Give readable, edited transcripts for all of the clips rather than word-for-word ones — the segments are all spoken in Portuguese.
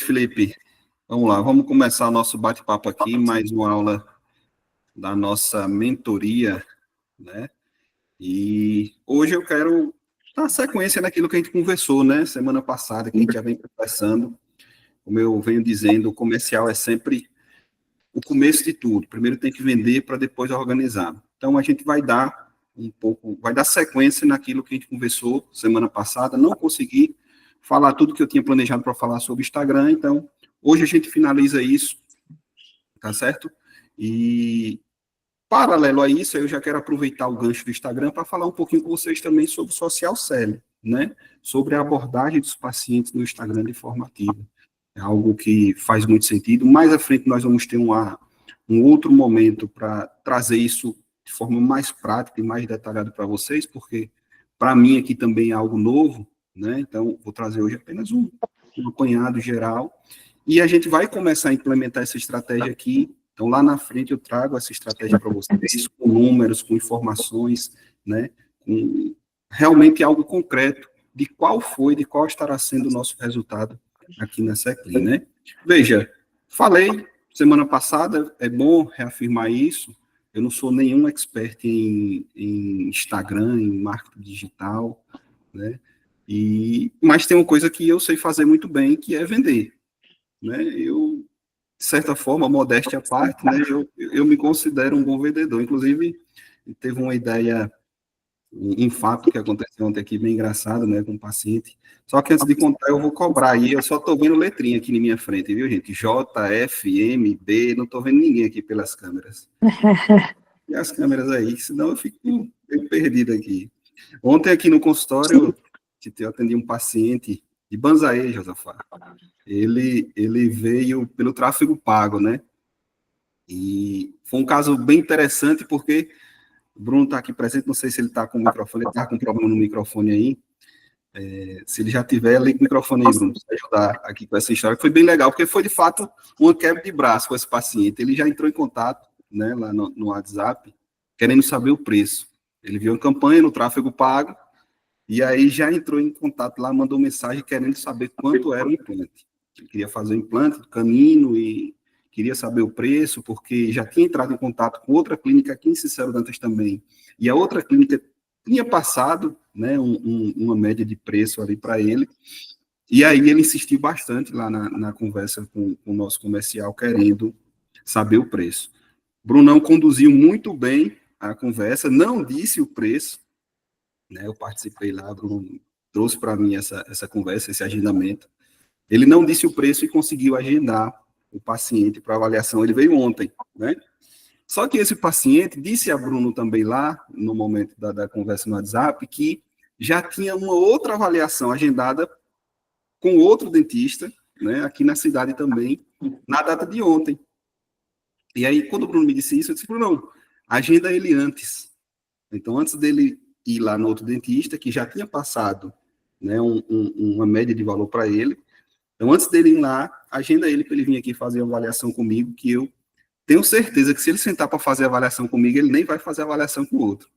Felipe. Vamos lá, vamos começar o nosso bate-papo aqui, mais uma aula da nossa mentoria, né? E hoje eu quero dar sequência naquilo que a gente conversou, né? Semana passada, que a gente já vem conversando. Como eu venho dizendo, o comercial é sempre o começo de tudo. Primeiro tem que vender para depois organizar. Então a gente vai dar vai dar sequência naquilo que a gente conversou semana passada. Não consegui falar tudo que eu tinha planejado para falar sobre Instagram, então hoje a gente finaliza isso, tá certo? E paralelo a isso, eu já quero aproveitar o gancho do Instagram para falar um pouquinho com vocês também sobre o social selling, né? Sobre a abordagem dos pacientes no Instagram de forma ativa. É algo que faz muito sentido. Mais à frente nós vamos ter um outro momento para trazer isso de forma mais prática e mais detalhada para vocês, porque para mim aqui também é algo novo, né? Então vou trazer hoje apenas um apanhado geral e a gente vai começar a implementar essa estratégia aqui. Então lá na frente eu trago essa estratégia para vocês com números, com informações, né? Com realmente algo concreto de qual estará sendo o nosso resultado aqui na Seclin, né? Veja, falei semana passada, é bom reafirmar isso, eu não sou nenhum expert em Instagram, em marketing digital, né? Mas tem uma coisa que eu sei fazer muito bem, que é vender, né? Eu, de certa forma, modéstia à parte, né? Eu me considero um bom vendedor. Inclusive, teve uma ideia, um fato que aconteceu ontem aqui, bem engraçado, né, com um paciente. Só que antes de contar, eu vou cobrar aí. Eu só estou vendo letrinha aqui na minha frente, viu, gente? J, F, M, B, não estou vendo ninguém aqui pelas câmeras. E as câmeras aí, senão eu fico meio perdido aqui. Ontem aqui no consultório, eu atendi um paciente de Banzaê, Josafá. Ele veio pelo tráfego pago, né? E foi um caso bem interessante, porque o Bruno está aqui presente, não sei se ele está com o microfone, ele está com problema no microfone aí. Se ele já tiver, liga o microfone aí, Bruno, para ajudar aqui com essa história, que foi bem legal, porque foi, de fato, uma quebra de braço com esse paciente. Ele já entrou em contato, né, lá no WhatsApp, querendo saber o preço. Ele viu a campanha no tráfego pago, e aí já entrou em contato lá, mandou mensagem querendo saber quanto era o implante. Ele queria fazer o implante do Canino e queria saber o preço, porque já tinha entrado em contato com outra clínica aqui em Cícero Dantas também, e a outra clínica tinha passado, né, uma média de preço ali para ele, e aí ele insistiu bastante lá na conversa com o nosso comercial, querendo saber o preço. Brunão conduziu muito bem a conversa, não disse o preço, né, eu participei lá, Bruno trouxe para mim essa conversa, esse agendamento. Ele não disse o preço e conseguiu agendar o paciente para avaliação. Ele veio ontem, né? Só que esse paciente disse a Bruno também lá, no momento da conversa no WhatsApp, que já tinha uma outra avaliação agendada com outro dentista, né, aqui na cidade também, na data de ontem. E aí, quando o Bruno me disse isso, eu disse, Bruno, agenda ele antes. Então, antes dele ir lá no outro dentista, que já tinha passado, né, uma média de valor para ele, então, antes dele ir lá, agenda ele para ele vir aqui fazer uma avaliação comigo, que eu tenho certeza que se ele sentar para fazer a avaliação comigo, ele nem vai fazer a avaliação com o outro.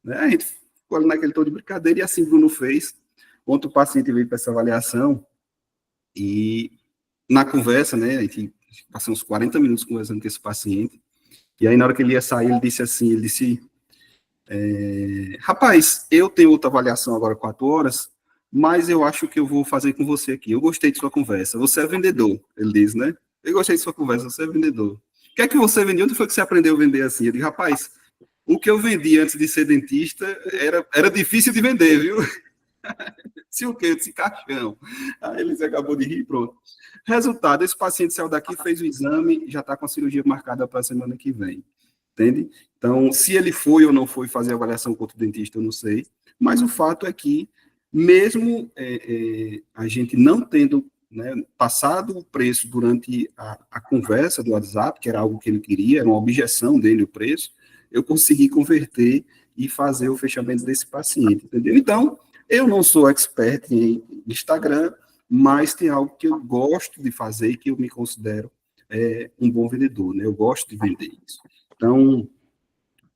Né? A gente ficou ali naquele tom de brincadeira e assim Bruno fez. Ontem o paciente veio para essa avaliação e na conversa, né, a gente passou uns 40 minutos conversando com esse paciente e aí na hora que ele ia sair, ele disse assim, rapaz, eu tenho outra avaliação agora 4 horas, mas eu acho que eu vou fazer com você aqui. Eu gostei de sua conversa. Você é vendedor, ele diz, né? Eu gostei de sua conversa, você é vendedor. O que é que você vendeu? Onde foi que você aprendeu a vender assim? Eu digo, rapaz, o que eu vendi antes de ser dentista era difícil de vender, viu? Se o quê? Disse caixão. Aí ele acabou de rir, pronto. Resultado, esse paciente saiu daqui, fez o exame, já está com a cirurgia marcada para a semana que vem. Entende? Então, se ele foi ou não foi fazer a avaliação com outro dentista, eu não sei. Mas o fato é que, mesmo a gente não tendo, né, passado o preço durante a conversa do WhatsApp, que era algo que ele queria, era uma objeção dele o preço, eu consegui converter e fazer o fechamento desse paciente, entendeu? Então, eu não sou expert em Instagram, mas tem algo que eu gosto de fazer e que eu me considero um bom vendedor, né? Eu gosto de vender isso. Então,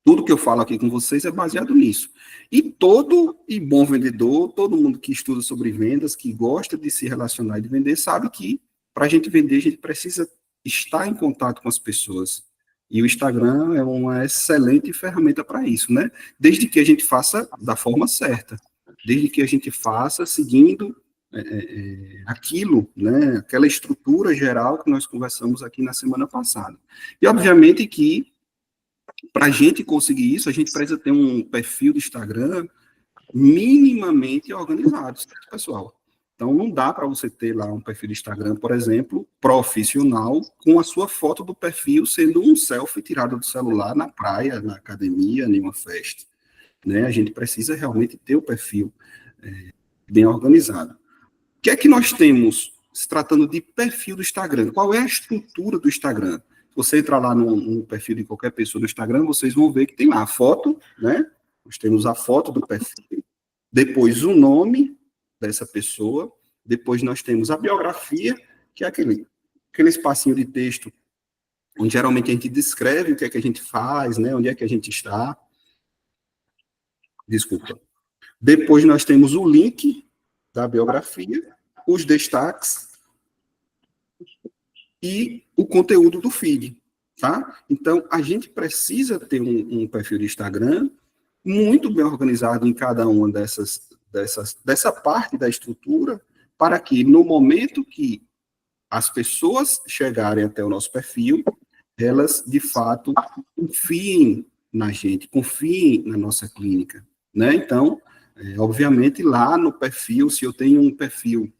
tudo que eu falo aqui com vocês é baseado nisso. E todo bom vendedor, todo mundo que estuda sobre vendas, que gosta de se relacionar e de vender, sabe que para a gente vender, a gente precisa estar em contato com as pessoas. E o Instagram é uma excelente ferramenta para isso, né? Desde que a gente faça da forma certa, desde que a gente faça seguindo aquilo, né? Aquela estrutura geral que nós conversamos aqui na semana passada. E, obviamente, que para a gente conseguir isso, a gente precisa ter um perfil do Instagram minimamente organizado, certo, pessoal? Então, não dá para você ter lá um perfil de Instagram, por exemplo, profissional, com a sua foto do perfil sendo um selfie tirado do celular na praia, na academia, em uma festa. Né? A gente precisa realmente ter o perfil bem organizado. O que é que nós temos se tratando de perfil do Instagram? Qual é a estrutura do Instagram? Se você entrar lá no perfil de qualquer pessoa do Instagram, vocês vão ver que tem lá a foto, né? Nós temos a foto do perfil, depois o nome dessa pessoa, depois nós temos a biografia, que é aquele espacinho de texto onde geralmente a gente descreve o que é que a gente faz, né? Onde é que a gente está. Desculpa. Depois nós temos o link da biografia, os destaques e o conteúdo do feed, tá? Então, a gente precisa ter um perfil de Instagram muito bem organizado em cada uma dessa parte da estrutura, para que no momento que as pessoas chegarem até o nosso perfil, elas, de fato, confiem na gente, confiem na nossa clínica, né? Então, obviamente, lá no perfil, se eu tenho um perfil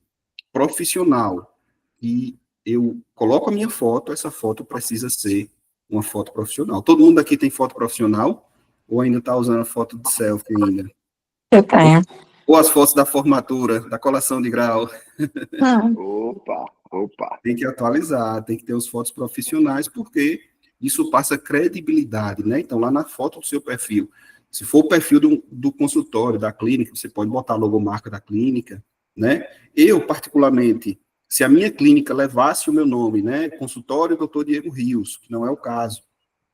profissional e eu coloco a minha foto, essa foto precisa ser uma foto profissional. Todo mundo aqui tem foto profissional? Ou ainda está usando a foto de selfie ainda? Eu tenho. Ou as fotos da formatura, da colação de grau? Opa. Tem que atualizar, tem que ter as fotos profissionais, porque isso passa credibilidade, né? Então, lá na foto do seu perfil, se for o perfil do consultório, da clínica, você pode botar a logomarca da clínica, né? Eu, particularmente, se a minha clínica levasse o meu nome, né? Consultório Dr. Diego Rios, que não é o caso,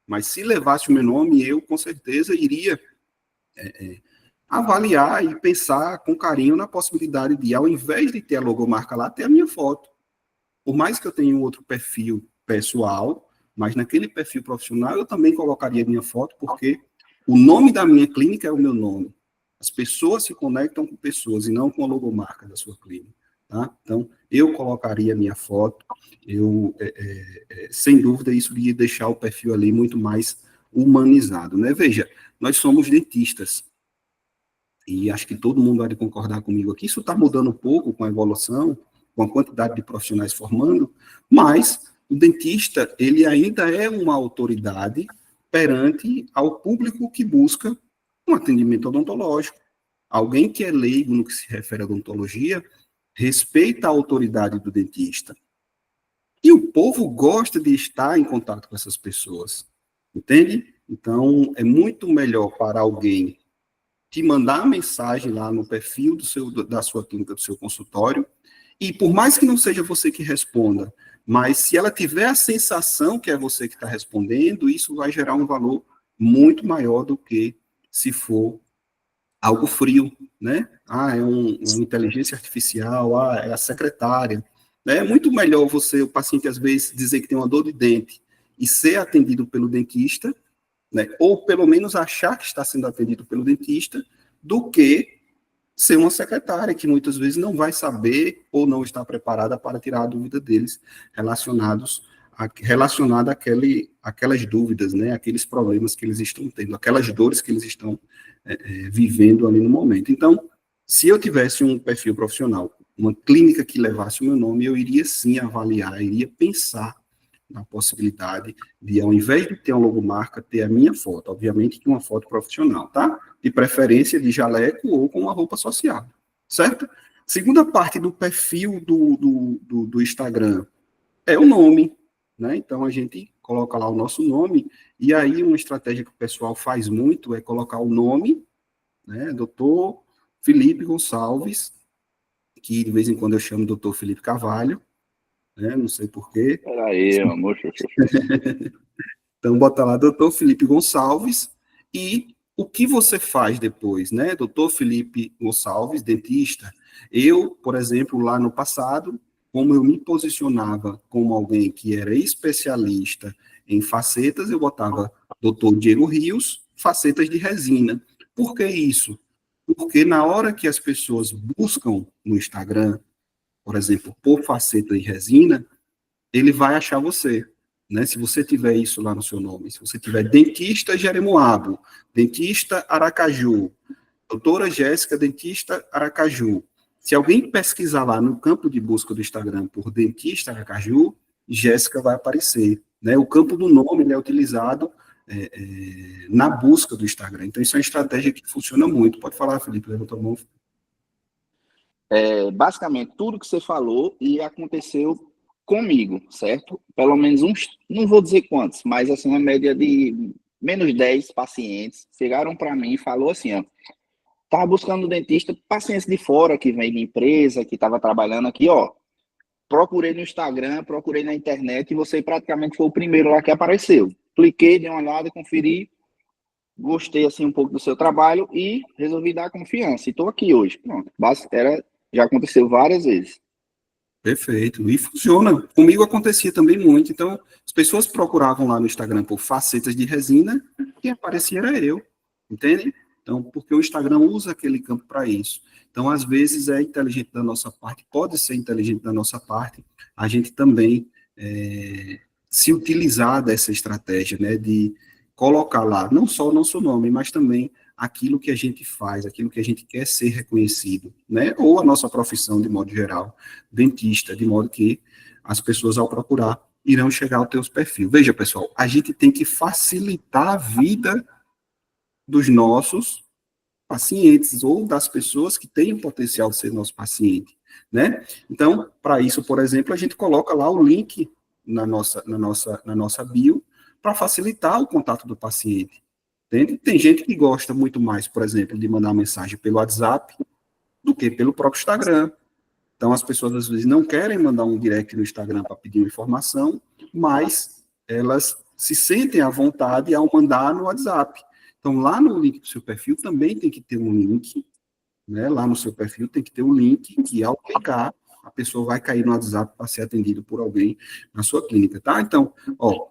mas se levasse o meu nome, eu, com certeza, iria avaliar e pensar com carinho na possibilidade de, ao invés de ter a logomarca lá, ter a minha foto. Por mais que eu tenha um outro perfil pessoal, mas naquele perfil profissional eu também colocaria minha foto, porque o nome da minha clínica é o meu nome. As pessoas se conectam com pessoas e não com a logomarca da sua clínica. Tá? Então, eu colocaria minha foto, sem dúvida, isso iria deixar o perfil ali muito mais humanizado. Né? Veja, nós somos dentistas, e acho que todo mundo vai concordar comigo aqui, isso está mudando um pouco com a evolução, com a quantidade de profissionais formando, mas o dentista, ele ainda é uma autoridade perante ao público que busca um atendimento odontológico. Alguém que é leigo no que se refere à odontologia, respeita a autoridade do dentista. E o povo gosta de estar em contato com essas pessoas, entende? Então, é muito melhor para alguém te mandar a mensagem lá no perfil da sua clínica, do seu consultório, e por mais que não seja você que responda, mas se ela tiver a sensação que é você que está respondendo, isso vai gerar um valor muito maior do que se for algo frio, né? Uma inteligência artificial, é a secretária. Né? É muito melhor o paciente, às vezes, dizer que tem uma dor de dente e ser atendido pelo dentista, né? Ou pelo menos achar que está sendo atendido pelo dentista, do que ser uma secretária que muitas vezes não vai saber ou não está preparada para tirar a dúvida deles relacionada àquelas dúvidas, né? Aqueles problemas que eles estão tendo, aquelas dores que eles estão vivendo ali no momento. Então, se eu tivesse um perfil profissional, uma clínica que levasse o meu nome, eu iria sim avaliar, iria pensar na possibilidade de, ao invés de ter uma logomarca, ter a minha foto. Obviamente que uma foto profissional, tá? De preferência de jaleco ou com uma roupa social, certo? Segunda parte do perfil do Instagram é o nome, né? Então, a gente coloca lá o nosso nome, e aí uma estratégia que o pessoal faz muito é colocar o nome, né? Doutor Felipe Gonçalves, que de vez em quando eu chamo doutor Felipe Carvalho, né? Não sei porquê. Peraí, amor. Então, bota lá, doutor Felipe Gonçalves, e o que você faz depois, né? Doutor Felipe Gonçalves, dentista. Eu, por exemplo, lá no passado, como eu me posicionava como alguém que era especialista em facetas, eu botava Dr. Diego Rios, facetas de resina. Por que isso? Porque na hora que as pessoas buscam no Instagram, por exemplo, por faceta de resina, ele vai achar você. Né? Se você tiver isso lá no seu nome, se você tiver dentista Jeremoabo, dentista Aracaju, doutora Jéssica, dentista Aracaju. Se alguém pesquisar lá no campo de busca do Instagram por dentista Aracaju, Jéssica vai aparecer. Né? O campo do nome ele é utilizado na busca do Instagram. Então, isso é uma estratégia que funciona muito. Pode falar, Felipe, levanta a mão. Basicamente, tudo que você falou e aconteceu comigo, certo? Pelo menos uns, não vou dizer quantos, mas assim, uma média de menos 10 pacientes chegaram para mim e falou assim, ó, estava buscando um dentista, pacientes de fora que vem de empresa, que estava trabalhando aqui, ó, procurei no Instagram, procurei na internet e você praticamente foi o primeiro lá que apareceu. Cliquei, dei uma olhada, conferi, gostei assim um pouco do seu trabalho e resolvi dar confiança. E estou aqui hoje. Pronto, já aconteceu várias vezes. Perfeito. E funciona. Comigo acontecia também muito. Então, as pessoas procuravam lá no Instagram por facetas de resina, quem aparecia era eu. Entende? Então, porque o Instagram usa aquele campo para isso. Então, às vezes, é inteligente da nossa parte, pode ser inteligente da nossa parte, a gente também se utilizar dessa estratégia, né, de colocar lá não só o nosso nome, mas também aquilo que a gente faz, aquilo que a gente quer ser reconhecido, né, ou a nossa profissão de modo geral, dentista, de modo que as pessoas, ao procurar, irão chegar ao teu perfil. Veja, pessoal, a gente tem que facilitar a vida dos nossos pacientes ou das pessoas que têm o potencial de ser nosso paciente, né? Então, para isso, por exemplo, a gente coloca lá o link na nossa bio para facilitar o contato do paciente. Entende? Tem gente que gosta muito mais, por exemplo, de mandar mensagem pelo WhatsApp do que pelo próprio Instagram. Então, as pessoas, às vezes, não querem mandar um direct no Instagram para pedir uma informação, mas elas se sentem à vontade ao mandar no WhatsApp. Então, lá no link do seu perfil também tem que ter um link, né? Lá no seu perfil tem que ter um link que, ao clicar, a pessoa vai cair no WhatsApp para ser atendido por alguém na sua clínica, tá? Então, ó,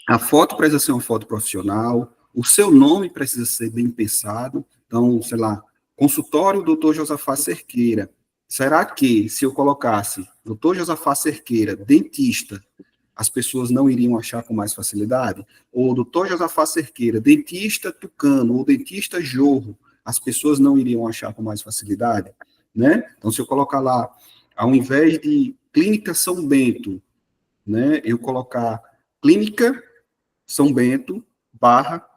a foto precisa ser uma foto profissional, o seu nome precisa ser bem pensado. Então, sei lá, consultório Dr. Josafá Cerqueira. Será que, se eu colocasse Dr. Josafá Cerqueira, dentista, as pessoas não iriam achar com mais facilidade? Ou Dr. Josafá Cerqueira, dentista Tucano, ou dentista Jorro, as pessoas não iriam achar com mais facilidade? Né? Então, se eu colocar lá, ao invés de Clínica São Bento, né, eu colocar Clínica São Bento, barra,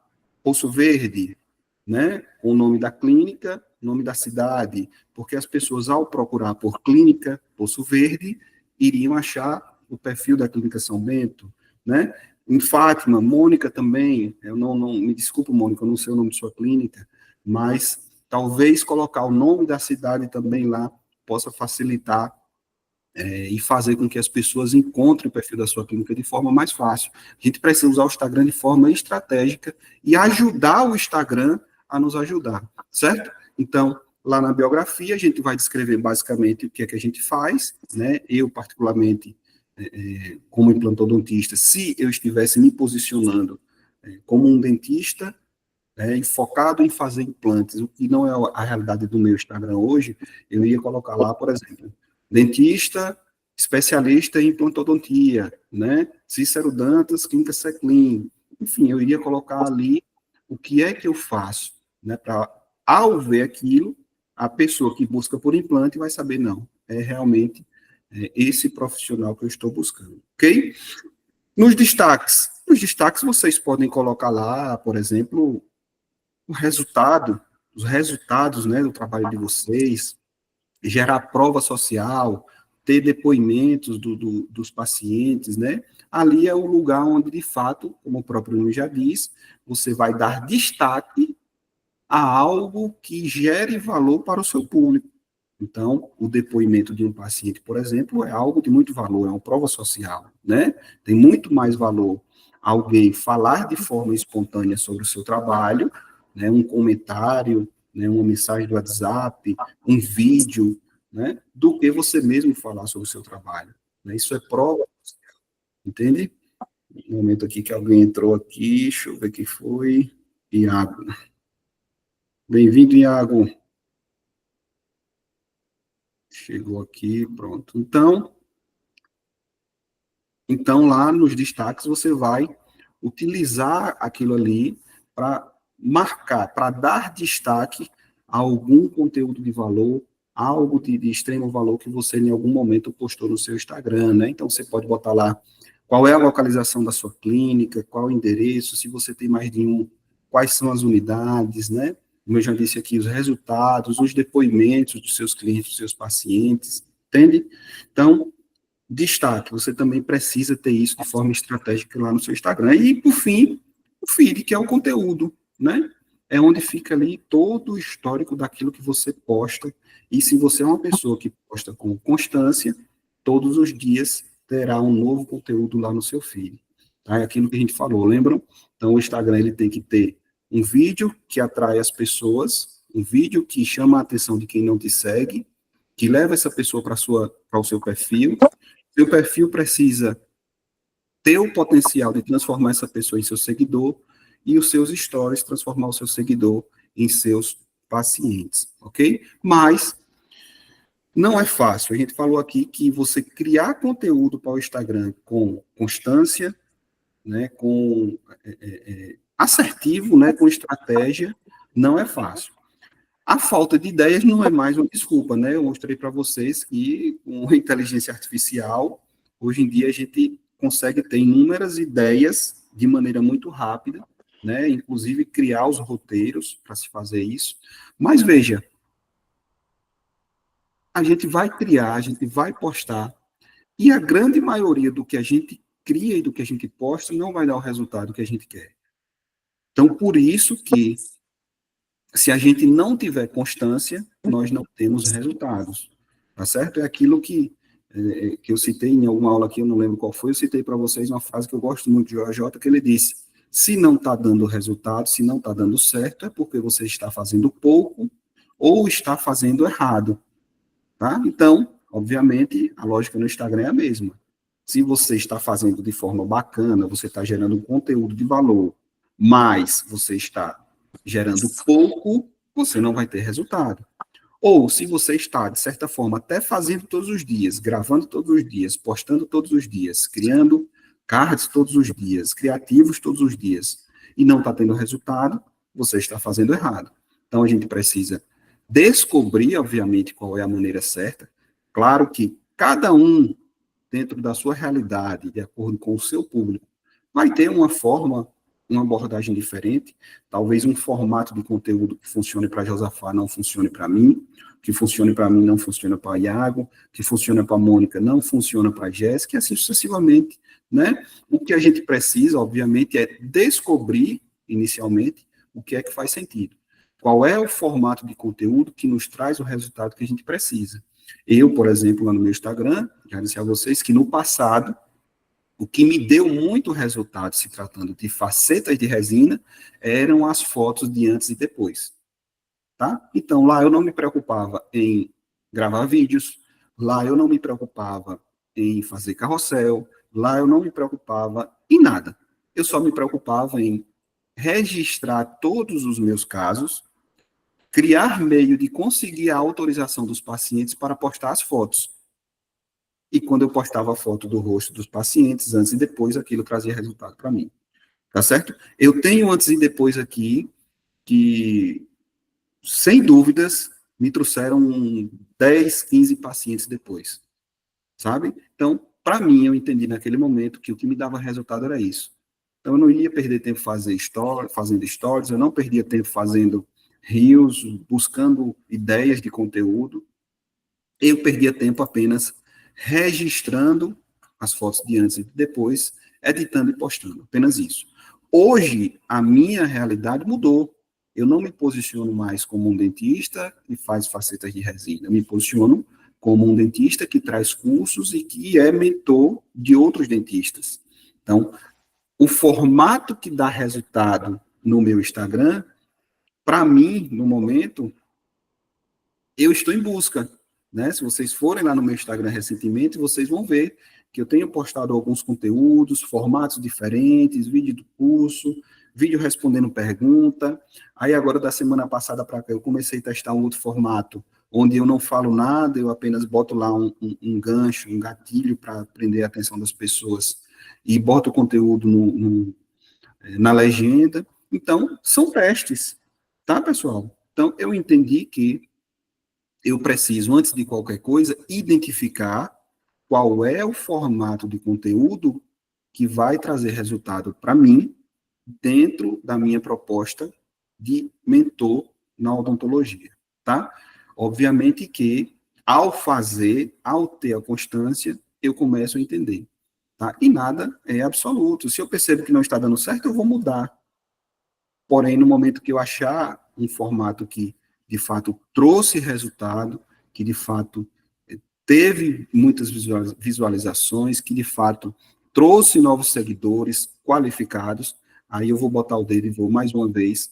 Poço Verde, né? O nome da clínica, nome da cidade, porque as pessoas, ao procurar por clínica Poço Verde, iriam achar o perfil da Clínica São Bento, né? Em Fátima, Mônica também, eu não me desculpo, Mônica, eu não sei o nome de sua clínica, mas talvez colocar o nome da cidade também lá possa facilitar e fazer com que as pessoas encontrem o perfil da sua clínica de forma mais fácil. A gente precisa usar o Instagram de forma estratégica e ajudar o Instagram a nos ajudar, certo? Então, lá na biografia, a gente vai descrever basicamente o que é que a gente faz, né? Eu, particularmente, como implantodontista, se eu estivesse me posicionando como um dentista, e focado em fazer implantes, o que não é a realidade do meu Instagram hoje, eu ia colocar lá, por exemplo, dentista, especialista em implantodontia, né? Cícero Dantas, Clínica Seclin. Enfim, eu iria colocar ali o que é que eu faço, né? Para, ao ver aquilo, a pessoa que busca por implante vai saber, não, é realmente esse profissional que eu estou buscando, ok? Nos destaques vocês podem colocar lá, por exemplo, os resultados, né, do trabalho de vocês, gerar prova social, ter depoimentos dos pacientes, né? Ali é o lugar onde, de fato, como o próprio nome já diz, você vai dar destaque a algo que gere valor para o seu público. Então, o depoimento de um paciente, por exemplo, é algo de muito valor, é uma prova social, né? Tem muito mais valor alguém falar de forma espontânea sobre o seu trabalho, né? Um comentário, né? Uma mensagem do WhatsApp, um vídeo, né, do que você mesmo falar sobre o seu trabalho. Né? Isso é prova, entende? Um momento aqui que alguém entrou aqui, deixa eu ver quem foi. Iago. Bem-vindo, Iago. Chegou aqui, pronto. Então, lá nos destaques, você vai utilizar aquilo ali para marcar, para dar destaque a algum conteúdo de valor, algo de extremo valor que você em algum momento postou no seu Instagram, né? Então, você pode botar lá qual é a localização da sua clínica, qual o endereço, se você tem mais de um, quais são as unidades, né? Como eu já disse aqui, os resultados, os depoimentos dos seus clientes, dos seus pacientes, entende? Então, destaque, você também precisa ter isso de forma estratégica lá no seu Instagram. E, por fim, o feed, que é o conteúdo, né? É onde fica ali todo o histórico daquilo que você posta. E se você é uma pessoa que posta com constância, todos os dias terá um novo conteúdo lá no seu feed. Tá? É aquilo que a gente falou, lembram? Então, o Instagram ele tem que ter um vídeo que atrai as pessoas, um vídeo que chama a atenção de quem não te segue, que leva essa pessoa para o seu perfil. Seu perfil precisa ter o potencial de transformar essa pessoa em seu seguidor e os seus stories transformar o seu seguidor em seus pacientes, ok? Mas não é fácil. A gente falou aqui que você criar conteúdo para o Instagram com constância, né, com assertivo, né, com estratégia, não é fácil. A falta de ideias não é mais uma desculpa, né? Eu mostrei para vocês que com a inteligência artificial, hoje em dia a gente consegue ter inúmeras ideias de maneira muito rápida, né? Inclusive criar os roteiros para se fazer isso. Mas veja, a gente vai criar, a gente vai postar, e a grande maioria do que a gente cria e do que a gente posta não vai dar o resultado que a gente quer. Então, por isso que se a gente não tiver constância, nós não temos resultados. Tá certo? É aquilo que eu citei em alguma aula aqui, eu não lembro qual foi, eu citei para vocês uma frase que eu gosto muito de J, que ele disse: se não está dando resultado, se não está dando certo, é porque você está fazendo pouco ou está fazendo errado. Tá? Então, obviamente, a lógica no Instagram é a mesma. Se você está fazendo de forma bacana, você está gerando um conteúdo de valor, mas você está gerando pouco, você não vai ter resultado. Ou se você está, de certa forma, até fazendo todos os dias, gravando todos os dias, postando todos os dias, criando cards todos os dias, criativos todos os dias, e não está tendo resultado, você está fazendo errado. Então a gente precisa descobrir, obviamente, qual é a maneira certa. Claro que cada um, dentro da sua realidade, de acordo com o seu público, vai ter uma forma, uma abordagem diferente. Talvez um formato de conteúdo que funcione para Josafá não funcione para mim, que funcione para mim não funciona para Iago, que funciona para Mônica não funciona para Jéssica, e assim sucessivamente, né? O que a gente precisa, obviamente, é descobrir, inicialmente, o que é que faz sentido. Qual é o formato de conteúdo que nos traz o resultado que a gente precisa. Eu, por exemplo, lá no meu Instagram, já disse a vocês que no passado, o que me deu muito resultado se tratando de facetas de resina eram as fotos de antes e depois. Tá? Então, lá eu não me preocupava em gravar vídeos, lá eu não me preocupava em fazer carrossel, lá eu não me preocupava em nada. Eu só me preocupava em registrar todos os meus casos, criar meio de conseguir a autorização dos pacientes para postar as fotos. E quando eu postava a foto do rosto dos pacientes, antes e depois, aquilo trazia resultado para mim. Tá certo? Eu tenho antes e depois aqui que, sem dúvidas, me trouxeram 10, 15 pacientes depois. Sabe? Então, para mim, eu entendi naquele momento que o que me dava resultado era isso. Então, eu não ia perder tempo fazendo stories, eu não perdia tempo fazendo reels, buscando ideias de conteúdo. Eu perdia tempo apenas registrando as fotos de antes e de depois, editando e postando, apenas isso. Hoje, a minha realidade mudou. Eu não me posiciono mais como um dentista que faz facetas de resina. Eu me posiciono como um dentista que traz cursos e que é mentor de outros dentistas. Então, o formato que dá resultado no meu Instagram, para mim, no momento, eu estou em busca, né? Se vocês forem lá no meu Instagram recentemente, vocês vão ver que eu tenho postado alguns conteúdos, formatos diferentes, vídeo do curso, vídeo respondendo pergunta. Aí agora, da semana passada para cá, eu comecei a testar um outro formato, onde eu não falo nada, eu apenas boto lá um gancho, um gatilho para prender a atenção das pessoas e boto o conteúdo na legenda. Então, são testes, tá, pessoal? Então, eu entendi que eu preciso, antes de qualquer coisa, identificar qual é o formato de conteúdo que vai trazer resultado para mim dentro da minha proposta de mentor na odontologia, tá? Obviamente que, ao fazer, ao ter a constância, eu começo a entender, tá? E nada é absoluto. Se eu percebo que não está dando certo, eu vou mudar. Porém, no momento que eu achar um formato que, de fato, trouxe resultado, que, de fato, teve muitas visualizações, que, de fato, trouxe novos seguidores qualificados, aí eu vou botar o dedo e vou, mais uma vez,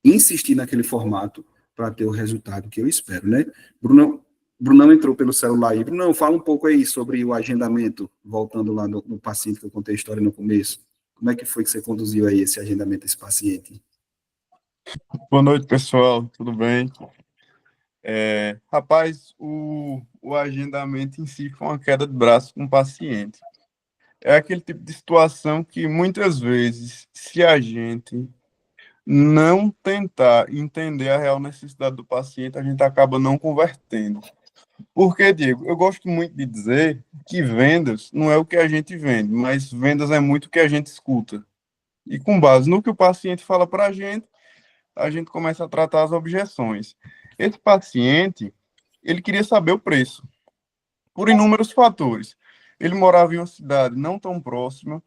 insistir naquele formato para ter o resultado que eu espero, né? Brunão entrou pelo celular aí. Brunão, fala um pouco aí sobre o agendamento, voltando lá no paciente que eu contei a história no começo. Como é que foi que você conduziu aí esse agendamento desse paciente? Boa noite, pessoal. Tudo bem? Rapaz, o agendamento em si foi uma queda de braço com o paciente. É aquele tipo de situação que, muitas vezes, se a gente não tentar entender a real necessidade do paciente, a gente acaba não convertendo. Porque, Diego, eu gosto muito de dizer que vendas não é o que a gente vende, mas vendas é muito o que a gente escuta. E com base no que o paciente fala para a gente começa a tratar as objeções. Esse paciente, ele queria saber o preço, por inúmeros fatores. Ele morava em uma cidade não tão próxima,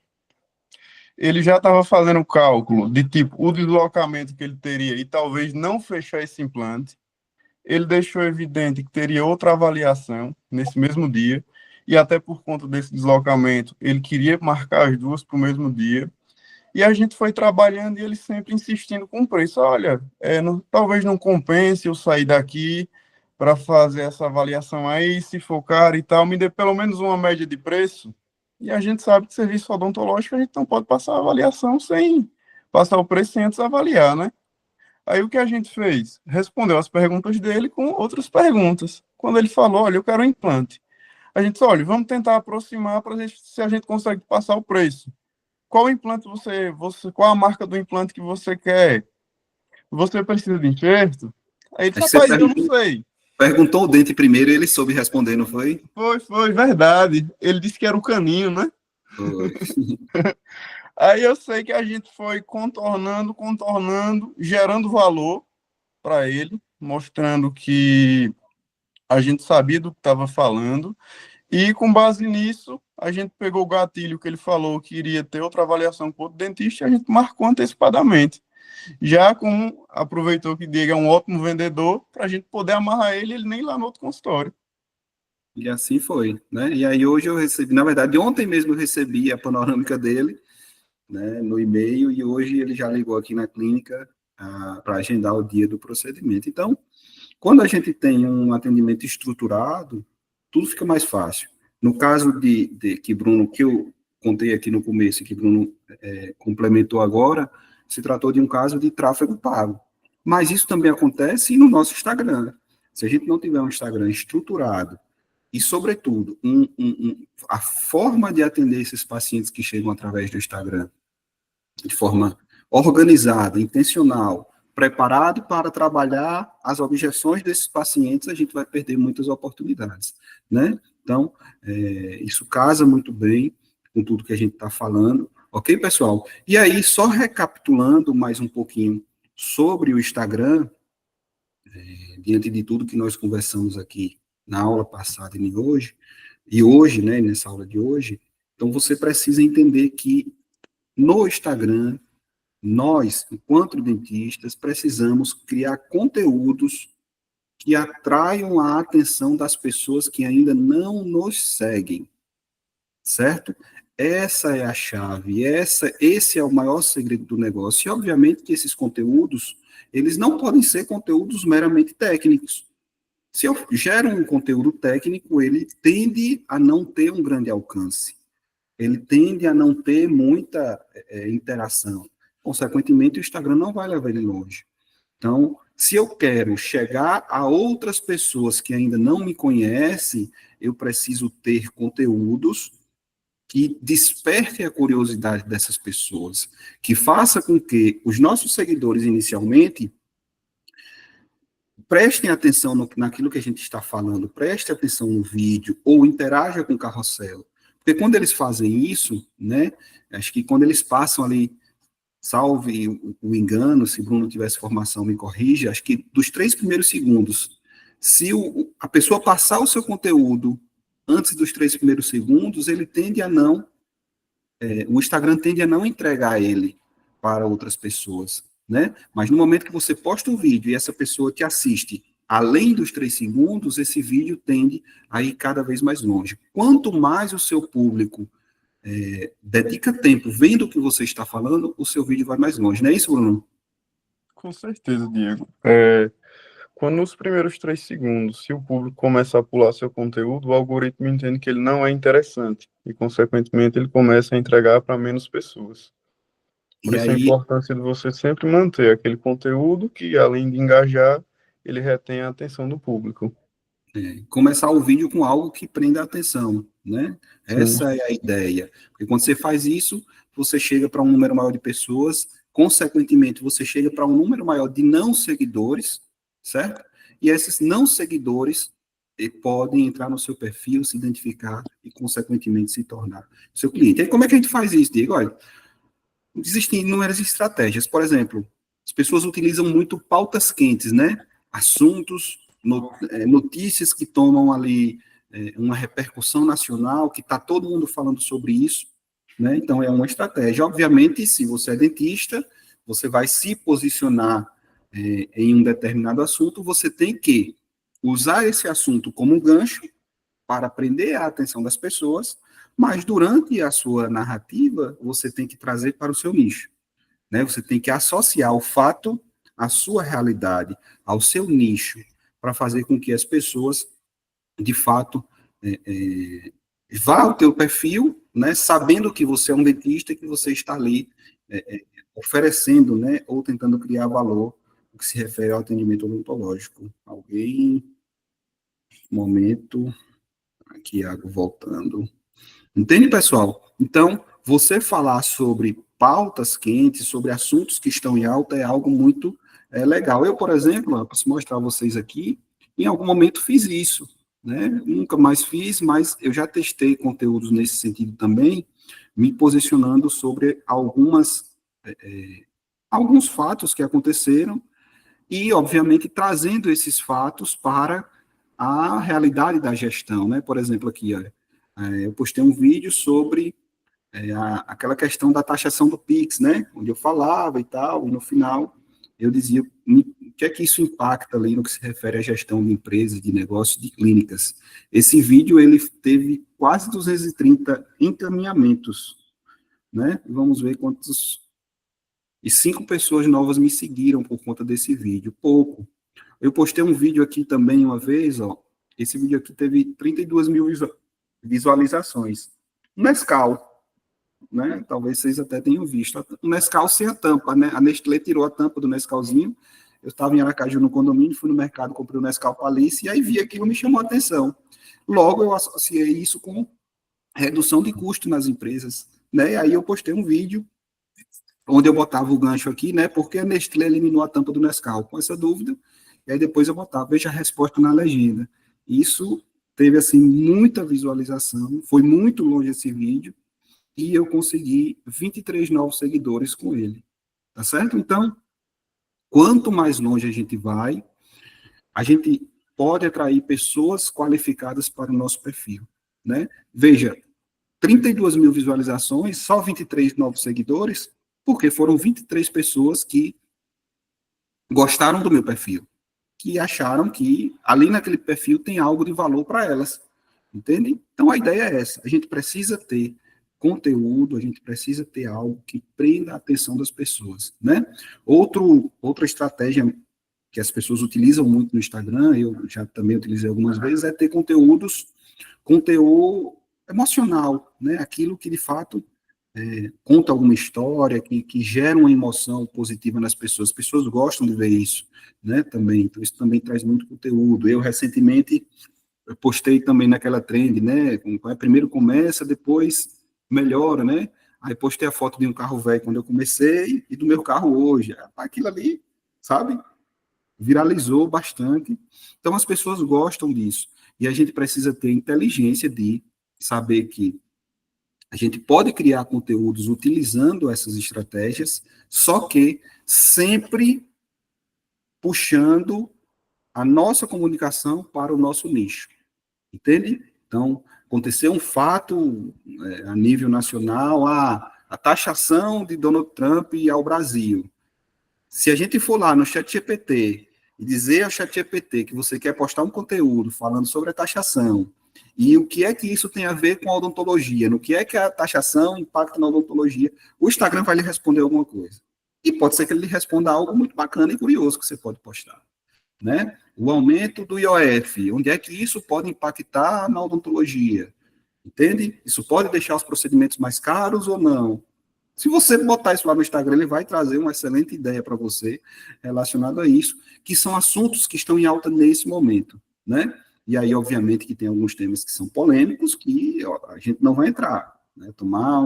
ele já estava fazendo cálculo de tipo o deslocamento que ele teria e talvez não fechar esse implante. Ele deixou evidente que teria outra avaliação nesse mesmo dia, e até por conta desse deslocamento, ele queria marcar as duas para o mesmo dia. E a gente foi trabalhando e ele sempre insistindo com o preço. Olha, talvez não compense eu sair daqui para fazer essa avaliação aí, se for caro e tal, me dê pelo menos uma média de preço. E a gente sabe que serviço odontológico a gente não pode passar a avaliação sem passar o preço sem antes avaliar, né? Aí o que a gente fez? Respondeu as perguntas dele com outras perguntas. Quando ele falou, olha, eu quero um implante. A gente disse, olha, vamos tentar aproximar para ver se a gente consegue passar o preço. Qual implante qual a marca do implante que você quer? Você precisa de enxerto? Aí ele disse, Você rapaz, eu não sei. perguntou o dente primeiro e ele soube responder, não foi? Foi, verdade. Ele disse que era o caninho, né? Foi. Aí eu sei que a gente foi contornando, gerando valor para ele, mostrando que a gente sabia do que estava falando. E com base nisso, a gente pegou o gatilho que ele falou que iria ter outra avaliação com outro dentista e a gente marcou antecipadamente. Já como aproveitou que Diego é um ótimo vendedor, para a gente poder amarrar ele nem ir lá no outro consultório. E assim foi, né? E aí hoje eu recebi, na verdade, ontem mesmo eu recebi a panorâmica dele, né, no e-mail, e hoje ele já ligou aqui na clínica para agendar o dia do procedimento. Então, quando a gente tem um atendimento estruturado, tudo fica mais fácil. No caso de que Bruno, que eu contei aqui no começo, que Bruno complementou agora, se tratou de um caso de tráfego pago. Mas isso também acontece no nosso Instagram. Se a gente não tiver um Instagram estruturado e, sobretudo, a forma de atender esses pacientes que chegam através do Instagram de forma organizada, intencional, preparado para trabalhar as objeções desses pacientes, a gente vai perder muitas oportunidades, né? Então, isso casa muito bem com tudo que a gente está falando, ok, pessoal? E aí, só recapitulando mais um pouquinho sobre o Instagram, diante de tudo que nós conversamos aqui na aula passada e hoje, né, nessa aula de hoje, então você precisa entender que no Instagram, nós, enquanto dentistas, precisamos criar conteúdos que atraiam a atenção das pessoas que ainda não nos seguem, certo? Essa é a chave, esse é o maior segredo do negócio. E, obviamente, que esses conteúdos, eles não podem ser conteúdos meramente técnicos, Se eu gero um conteúdo técnico, ele tende a não ter um grande alcance. Ele tende a não ter muita interação. Consequentemente, o Instagram não vai levar ele longe. Então, se eu quero chegar a outras pessoas que ainda não me conhecem, eu preciso ter conteúdos que despertem a curiosidade dessas pessoas, que faça com que os nossos seguidores, inicialmente, prestem atenção naquilo que a gente está falando, prestem atenção no vídeo, ou interaja com o carrossel. Porque quando eles fazem isso, né, acho que quando eles passam ali, salve o engano, se Bruno tivesse formação, me corrija, acho que dos 3 primeiros segundos, se a pessoa passar o seu conteúdo antes dos 3 primeiros segundos, ele tende a não, o Instagram tende a não entregar ele para outras pessoas, né? Mas no momento que você posta um vídeo e essa pessoa te assiste, além dos 3 segundos, esse vídeo tende a ir cada vez mais longe. Quanto mais o seu público dedica tempo vendo o que você está falando, o seu vídeo vai mais longe. Não é isso, Bruno? Com certeza, Diego. Quando nos primeiros 3 segundos, se o público começa a pular seu conteúdo, o algoritmo entende que ele não é interessante e, consequentemente, ele começa a entregar para menos pessoas. Por E isso a aí, importância de você sempre manter aquele conteúdo que, além de engajar, ele retém a atenção do público. começar o vídeo com algo que prenda a atenção, né? Sim. Essa é a ideia. Porque quando você faz isso, você chega para um número maior de pessoas, consequentemente, você chega para um número maior de não seguidores, certo? E esses não seguidores podem entrar no seu perfil, se identificar e, consequentemente, se tornar seu cliente. E como é que a gente faz isso, Diego? Olha, existem inúmeras estratégias. Por exemplo, as pessoas utilizam muito pautas quentes, né? Assuntos, notícias que tomam ali uma repercussão nacional, que está todo mundo falando sobre isso, né? Então, é uma estratégia. Obviamente, se você é dentista, você vai se posicionar em um determinado assunto, você tem que usar esse assunto como um gancho para prender a atenção das pessoas, mas durante a sua narrativa, você tem que trazer para o seu nicho, né? Você tem que associar o fato à sua realidade, ao seu nicho, para fazer com que as pessoas, de fato, vá ao teu perfil, né, sabendo que você é um dentista e que você está ali oferecendo, né, ou tentando criar valor no que se refere ao atendimento odontológico. Alguém, momento, aqui, Iago, voltando. Entende, pessoal? Então, você falar sobre pautas quentes, sobre assuntos que estão em alta, é algo muito legal. Eu, por exemplo, posso mostrar a vocês aqui, em algum momento fiz isso, né? Nunca mais fiz, mas eu já testei conteúdos nesse sentido também, me posicionando sobre alguns fatos que aconteceram e, obviamente, trazendo esses fatos para a realidade da gestão, né? Por exemplo, aqui, ó, eu postei um vídeo sobre aquela questão da taxação do PIX, né? Onde eu falava e tal, e no final eu dizia o que é que isso impacta ali no que se refere à gestão de empresas, de negócios, de clínicas. Esse vídeo, ele teve quase 230 encaminhamentos, né? Vamos ver quantos... E 5 pessoas novas me seguiram por conta desse vídeo, pouco. Eu postei um vídeo aqui também uma vez, ó. Esse vídeo aqui teve 32 mil visualizações. Nescau, né? Talvez vocês até tenham visto. O Nescau sem a tampa, né? A Nestlé tirou a tampa do Nescauzinho. Eu estava em Aracaju no condomínio, fui no mercado, comprei o Nescau Palice, e aí vi aquilo, me chamou a atenção. Logo, eu associei isso com redução de custo nas empresas, né? E aí eu postei um vídeo onde eu botava o gancho aqui, né? Porque a Nestlé eliminou a tampa do Nescau, com essa dúvida, e aí depois eu botava, veja a resposta na legenda. Isso teve, assim, muita visualização, foi muito longe esse vídeo, e eu consegui 23 novos seguidores com ele, tá certo? Então, quanto mais longe a gente vai, a gente pode atrair pessoas qualificadas para o nosso perfil, né? Veja, 32 mil visualizações, só 23 novos seguidores, porque foram 23 pessoas que gostaram do meu perfil, que acharam que ali naquele perfil tem algo de valor para elas, entende? Então a ideia é essa, a gente precisa ter conteúdo, a gente precisa ter algo que prenda a atenção das pessoas, né? Outra estratégia que as pessoas utilizam muito no Instagram, eu já também utilizei algumas vezes, é ter conteúdo emocional, né? Aquilo que de fato conta alguma história, que gera uma emoção positiva nas pessoas. As pessoas gostam de ver isso, né? Também, então isso também traz muito conteúdo. Eu recentemente postei também naquela trend, né? Primeiro começa, depois melhora, né? Aí postei a foto de um carro velho quando eu comecei e do meu carro hoje. Aquilo ali, sabe? Viralizou bastante. Então as pessoas gostam disso. E a gente precisa ter inteligência de saber que a gente pode criar conteúdos utilizando essas estratégias, só que sempre puxando a nossa comunicação para o nosso nicho. Entende? Então, aconteceu um fato a nível nacional, a taxação de Donald Trump ao Brasil. Se a gente for lá no ChatGPT e dizer ao ChatGPT que você quer postar um conteúdo falando sobre a taxação e o que é que isso tem a ver com a odontologia, no que é que a taxação impacta na odontologia, o Instagram vai lhe responder alguma coisa. E pode ser que ele lhe responda algo muito bacana e curioso que você pode postar. Né? O aumento do IOF, onde é que isso pode impactar na odontologia? Entende? Isso pode deixar os procedimentos mais caros ou não? Se você botar isso lá no Instagram, ele vai trazer uma excelente ideia para você relacionada a isso, que são assuntos que estão em alta nesse momento, né? E aí, obviamente, que tem alguns temas que são polêmicos que a gente não vai entrar, né? Tomar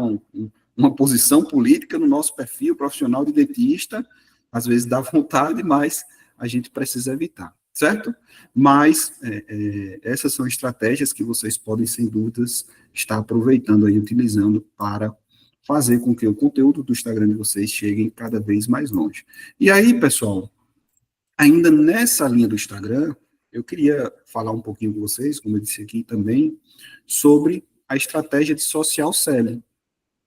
uma posição política no nosso perfil profissional de dentista, às vezes dá vontade, mas a gente precisa evitar, certo? Mas essas são estratégias que vocês podem, sem dúvidas, estar aproveitando aí, utilizando para fazer com que o conteúdo do Instagram de vocês chegue cada vez mais longe. E aí, pessoal, ainda nessa linha do Instagram, eu queria falar um pouquinho com vocês, como eu disse aqui também, sobre a estratégia de social selling,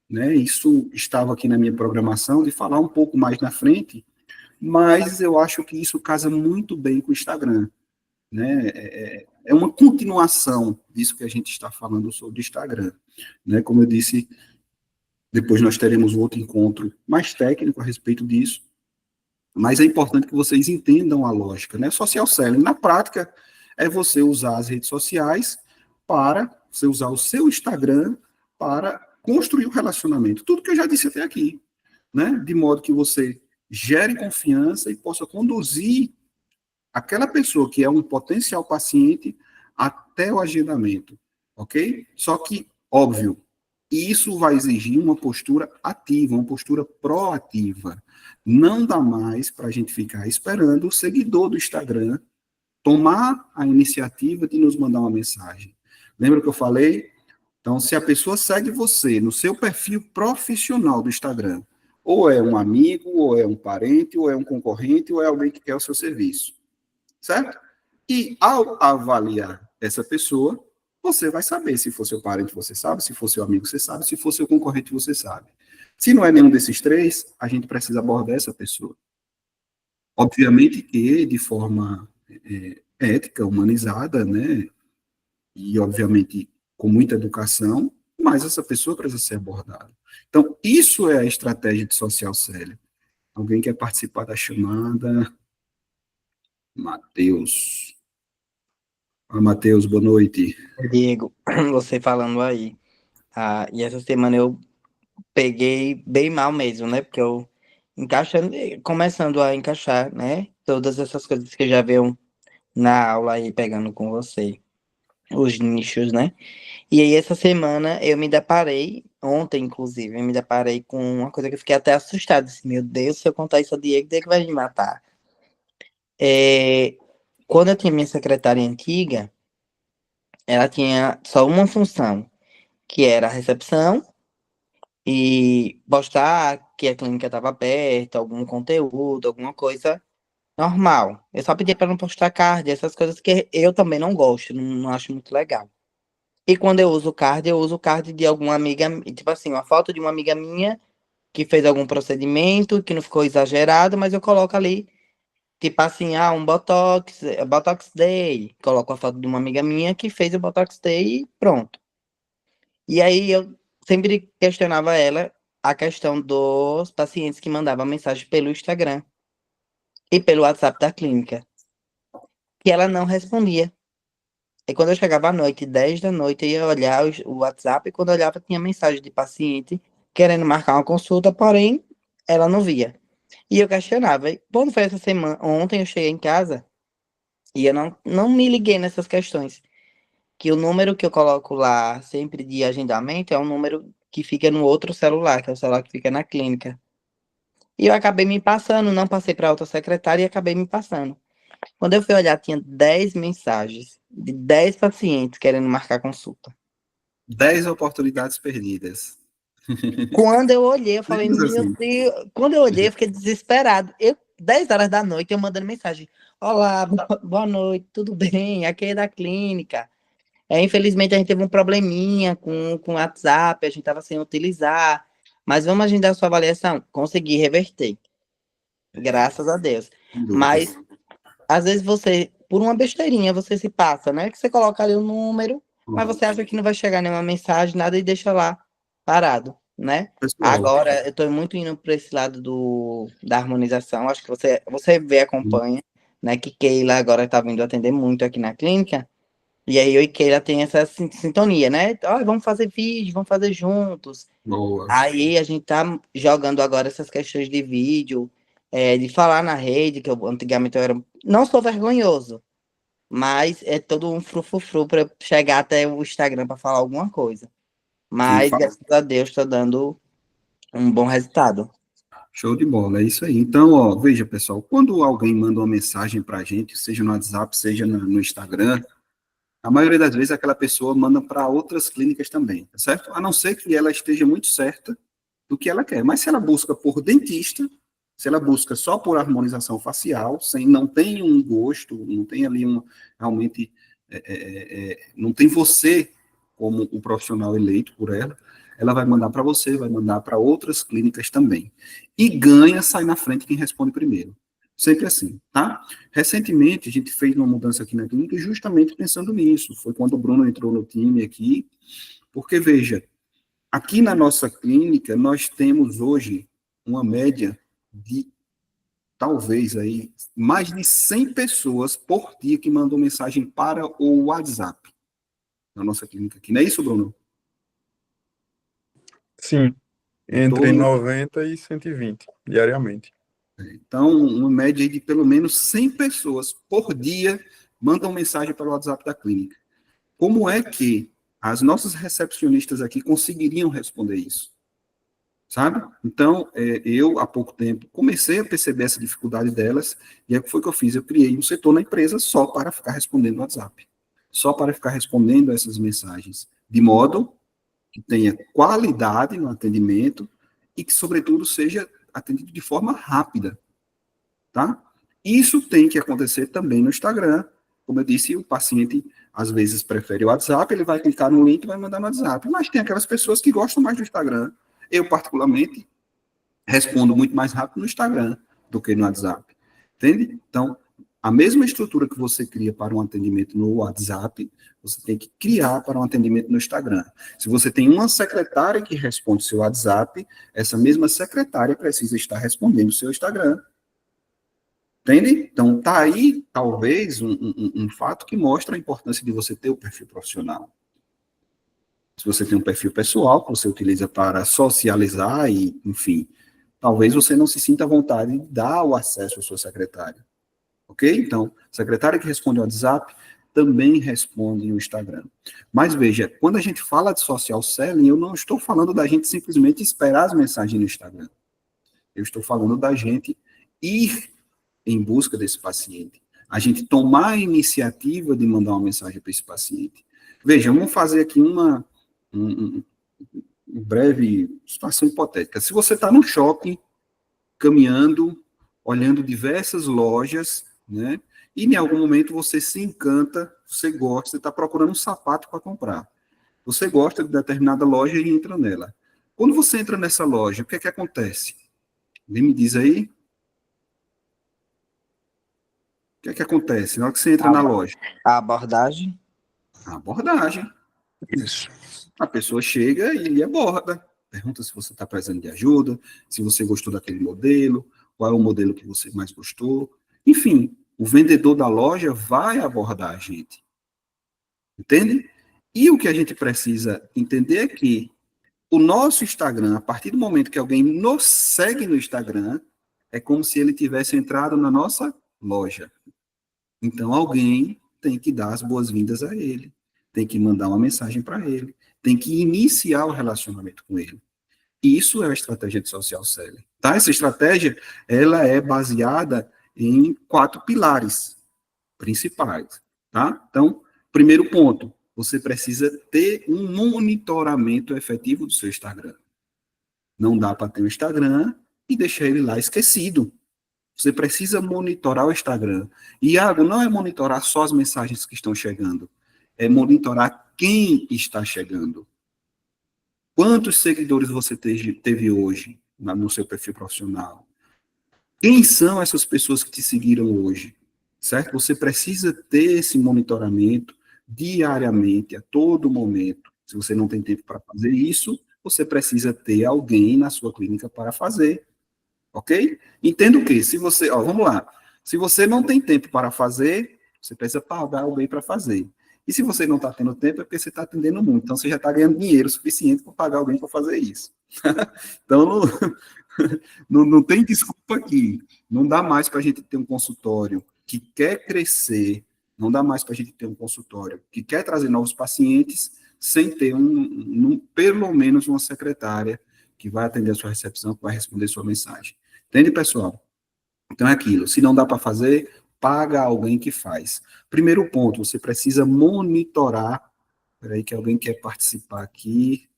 né? Isso estava aqui na minha programação de falar um pouco mais na frente, mas eu acho que isso casa muito bem com o Instagram, né? É uma continuação disso que a gente está falando sobre o Instagram, né? Como eu disse, depois nós teremos um outro encontro mais técnico a respeito disso, mas é importante que vocês entendam a lógica, né? Social selling, na prática, é você usar as redes sociais para você usar o seu Instagram para construir o relacionamento. Tudo que eu já disse até aqui, né? De modo que você gere confiança e possa conduzir aquela pessoa que é um potencial paciente até o agendamento, ok? Só que, óbvio, isso vai exigir uma postura ativa, uma postura proativa. Não dá mais para a gente ficar esperando o seguidor do Instagram tomar a iniciativa de nos mandar uma mensagem. Lembra que eu falei? Então, se a pessoa segue você no seu perfil profissional do Instagram, ou é um amigo, ou é um parente, ou é um concorrente, ou é alguém que quer o seu serviço, certo? E ao avaliar essa pessoa, você vai saber se for seu parente, você sabe, se for seu amigo, você sabe, se for seu concorrente, você sabe. Se não é nenhum desses três, a gente precisa abordar essa pessoa. Obviamente que de forma ética, humanizada, né? E obviamente com muita educação, mas essa pessoa precisa ser abordada. Então, isso é a estratégia de social selling. Alguém quer participar da chamada? Matheus. Olá, Matheus, boa noite. Diego, você falando aí. E essa semana eu peguei bem mal mesmo, né? Porque eu começando a encaixar, né? Todas essas coisas que eu já venho na aula aí pegando com você. Os nichos, né? E aí essa semana eu me deparei, ontem inclusive, eu me deparei com uma coisa que eu fiquei até assustado. Assim, meu Deus, se eu contar isso a Diego vai me matar. Quando eu tinha minha secretária antiga, ela tinha só uma função, que era a recepção e postar que a clínica estava aberta, algum conteúdo, alguma coisa normal. Eu só pedia para não postar card, essas coisas que eu também não gosto, não acho muito legal. E quando eu uso o card de alguma amiga, tipo assim, uma foto de uma amiga minha que fez algum procedimento, que não ficou exagerado, mas eu coloco ali, tipo assim, um Botox Day. Coloco a foto de uma amiga minha que fez o Botox Day e pronto. E aí eu sempre questionava ela a questão dos pacientes que mandavam mensagem pelo Instagram. e pelo WhatsApp da clínica, que ela não respondia. E quando eu chegava à noite, 10 da noite, eu ia olhar o WhatsApp, e quando eu olhava, tinha mensagem de paciente querendo marcar uma consulta, porém, ela não via. E eu questionava. E quando foi essa semana, ontem eu cheguei em casa e eu não me liguei nessas questões. Que o número que eu coloco lá, sempre de agendamento, é um número que fica no outro celular, que é o celular que fica na clínica. E eu acabei me passando, não passei para outra secretária e acabei me passando. Quando eu fui olhar, tinha 10 mensagens de 10 pacientes querendo marcar consulta. 10 oportunidades perdidas. Quando eu olhei, eu falei, Simples meu assim. Deus. Quando eu olhei, eu fiquei desesperado. 10 horas da noite, eu mandando mensagem. Olá, boa noite, tudo bem? Aqui é da clínica. Infelizmente, a gente teve um probleminha com o WhatsApp, a gente estava sem utilizar. Mas vamos agendar a sua avaliação. Consegui reverter, graças a Deus. Mas, às vezes, você, por uma besteirinha, você se passa, né? Que você coloca ali o número, mas você acha que não vai chegar nenhuma mensagem, nada, e deixa lá parado, né? Pessoal, Agora, eu estou muito indo para esse lado da harmonização. Acho que você vê, acompanha, né? Que Keila agora está vindo atender muito aqui na clínica. E aí eu e Keila tem essa sintonia, né? Ó, vamos fazer vídeo, vamos fazer juntos. boa. Aí a gente tá jogando agora essas questões de vídeo, de falar na rede, que antigamente eu era. Não sou vergonhoso, mas é todo um frufru para chegar até o Instagram para falar alguma coisa. Sim, Mas, graças a Deus, está dando um bom resultado. show de bola, é isso aí. Então, ó, veja, pessoal, quando alguém manda uma mensagem para a gente, seja no WhatsApp, seja no Instagram, a maioria das vezes aquela pessoa manda para outras clínicas também, tá certo? A não ser que ela esteja muito certa do que ela quer. Mas se ela busca por dentista, se ela busca só por harmonização facial, sem não tem um gosto, não tem ali realmente, não tem você como o profissional eleito por ela vai mandar para você, vai mandar para outras clínicas também. E ganha, sai na frente quem responde primeiro. Sempre assim, tá? Recentemente, a gente fez uma mudança aqui na clínica justamente pensando nisso. Foi quando o Bruno entrou no time aqui, porque, veja, aqui na nossa clínica, nós temos hoje uma média de, talvez, aí, mais de 100 pessoas por dia que mandam mensagem para o WhatsApp na nossa clínica aqui. Não é isso, Bruno? Sim, Em entre torno, 90 e 120 diariamente. então, uma média de pelo menos 100 pessoas por dia mandam mensagem para o WhatsApp da clínica. Como é que as nossas recepcionistas aqui conseguiriam responder isso? Sabe? Então, eu, há pouco tempo, comecei a perceber essa dificuldade delas, e aí o que foi que eu fiz? Eu criei um setor na empresa só para ficar respondendo no WhatsApp. Só para ficar respondendo essas mensagens. De modo que tenha qualidade no atendimento e que, sobretudo, seja atendido de forma rápida. Tá? Isso tem que acontecer também no Instagram. Como eu disse, o paciente às vezes prefere o WhatsApp, ele vai clicar no link e vai mandar no WhatsApp. Mas tem aquelas pessoas que gostam mais do Instagram. Eu, particularmente, respondo muito mais rápido no Instagram do que no WhatsApp. Entende? Então, a mesma estrutura que você cria para um atendimento no WhatsApp, você tem que criar para um atendimento no Instagram. Se você tem uma secretária que responde seu WhatsApp, essa mesma secretária precisa estar respondendo o seu Instagram. Entende? Então, tá aí, talvez, um fato que mostra a importância de você ter o perfil profissional. Se você tem um perfil pessoal que você utiliza para socializar e, enfim, talvez você não se sinta à vontade de dar o acesso à sua secretária. Ok? Então, secretária que responde ao WhatsApp também responde no Instagram. Mas veja, quando a gente fala de social selling, eu não estou falando da gente simplesmente esperar as mensagens no Instagram. Eu estou falando da gente ir em busca desse paciente. A gente tomar a iniciativa de mandar uma mensagem para esse paciente. Veja, vamos fazer aqui uma breve situação hipotética. Se você está no shopping, caminhando, olhando diversas lojas, né? E em algum momento você se encanta, você gosta, você está procurando um sapato para comprar. Você gosta de determinada loja e entra nela. Quando você entra nessa loja, o que é que acontece? Alguém me diz aí? O que é que acontece na hora que você entra na loja? A abordagem. A abordagem. Isso. A pessoa chega e lhe aborda. Pergunta se você está precisando de ajuda, se você gostou daquele modelo, qual é o modelo que você mais gostou. Enfim, o vendedor da loja vai abordar a gente. Entende? E o que a gente precisa entender é que o nosso Instagram, a partir do momento que alguém nos segue no Instagram, é como se ele tivesse entrado na nossa loja. Então, alguém tem que dar as boas-vindas a ele, tem que mandar uma mensagem para ele, tem que iniciar o relacionamento com ele. Isso é a estratégia de social selling. Tá? Essa estratégia, ela é baseada em 4 pilares principais. Tá? Então, primeiro ponto, você precisa ter um monitoramento efetivo do seu Instagram. Não dá para ter um Instagram e deixar ele lá esquecido. Você precisa monitorar o Instagram. E, Iago, não é monitorar só as mensagens que estão chegando, é monitorar quem está chegando. Quantos seguidores você teve hoje no seu perfil profissional? Quem são essas pessoas que te seguiram hoje? Certo? Você precisa ter esse monitoramento diariamente, a todo momento. Se você não tem tempo para fazer isso, você precisa ter alguém na sua clínica para fazer. Ok? Entenda o quê? Se você, vamos lá. Se você não tem tempo para fazer, você precisa pagar alguém para fazer. E se você não está tendo tempo, é porque você está atendendo muito. Então, você já está ganhando dinheiro suficiente para pagar alguém para fazer isso. Então, não tem desculpa aqui. Não dá mais para a gente ter um consultório que quer crescer, não dá mais para a gente ter um consultório que quer trazer novos pacientes sem ter pelo menos uma secretária que vai atender a sua recepção, que vai responder a sua mensagem. Entende, pessoal? Então é aquilo. Se não dá para fazer, paga alguém que faz. Primeiro ponto, você precisa monitorar. Espera aí que alguém quer participar aqui.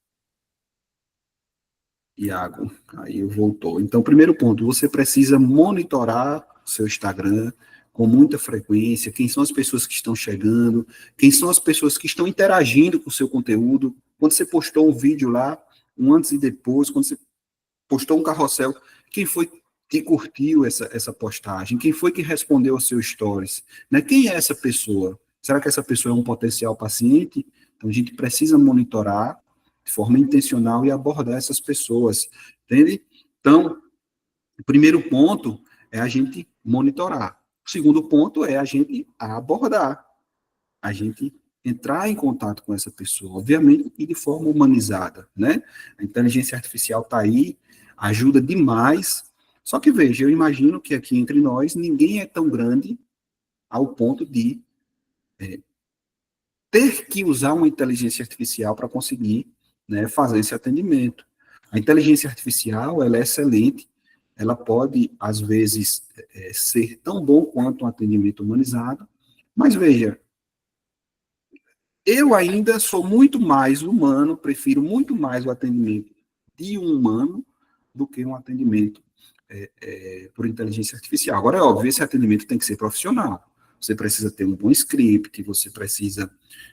Iago, aí voltou. Então, primeiro ponto, você precisa monitorar o seu Instagram com muita frequência, quem são as pessoas que estão chegando, quem são as pessoas que estão interagindo com o seu conteúdo. Quando você postou um vídeo lá, um antes e depois, quando você postou um carrossel, quem foi que curtiu essa postagem? Quem foi que respondeu aos seus stories? Né? Quem é essa pessoa? Será que essa pessoa é um potencial paciente? Então, a gente precisa monitorar de forma intencional e abordar essas pessoas, entende? Então, o primeiro ponto é a gente monitorar. O segundo ponto é a gente abordar, a gente entrar em contato com essa pessoa, obviamente, e de forma humanizada, né? A inteligência artificial está aí, ajuda demais, só que, veja, eu imagino que aqui entre nós, ninguém é tão grande ao ponto de ter que usar uma inteligência artificial para conseguir, né, fazer esse atendimento. A inteligência artificial, ela é excelente, ela pode, às vezes, ser tão bom quanto um atendimento humanizado, mas, veja, eu ainda sou muito mais humano, prefiro muito mais o atendimento de um humano do que um atendimento por inteligência artificial. Agora, é óbvio, esse atendimento tem que ser profissional. Você precisa ter um bom script, você precisa,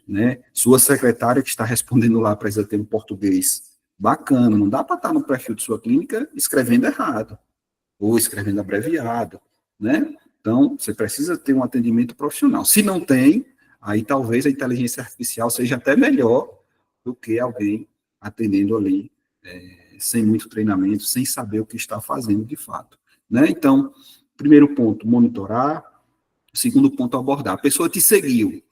né, sua secretária que está respondendo lá precisa ter um português bacana, não dá para estar no perfil de sua clínica escrevendo errado, ou escrevendo abreviado, né? Então, você precisa ter um atendimento profissional. Se não tem, aí talvez a inteligência artificial seja até melhor do que alguém atendendo ali, sem muito treinamento, sem saber o que está fazendo de fato, né? Então, primeiro ponto, monitorar. Segundo ponto, abordar. A pessoa te seguiu.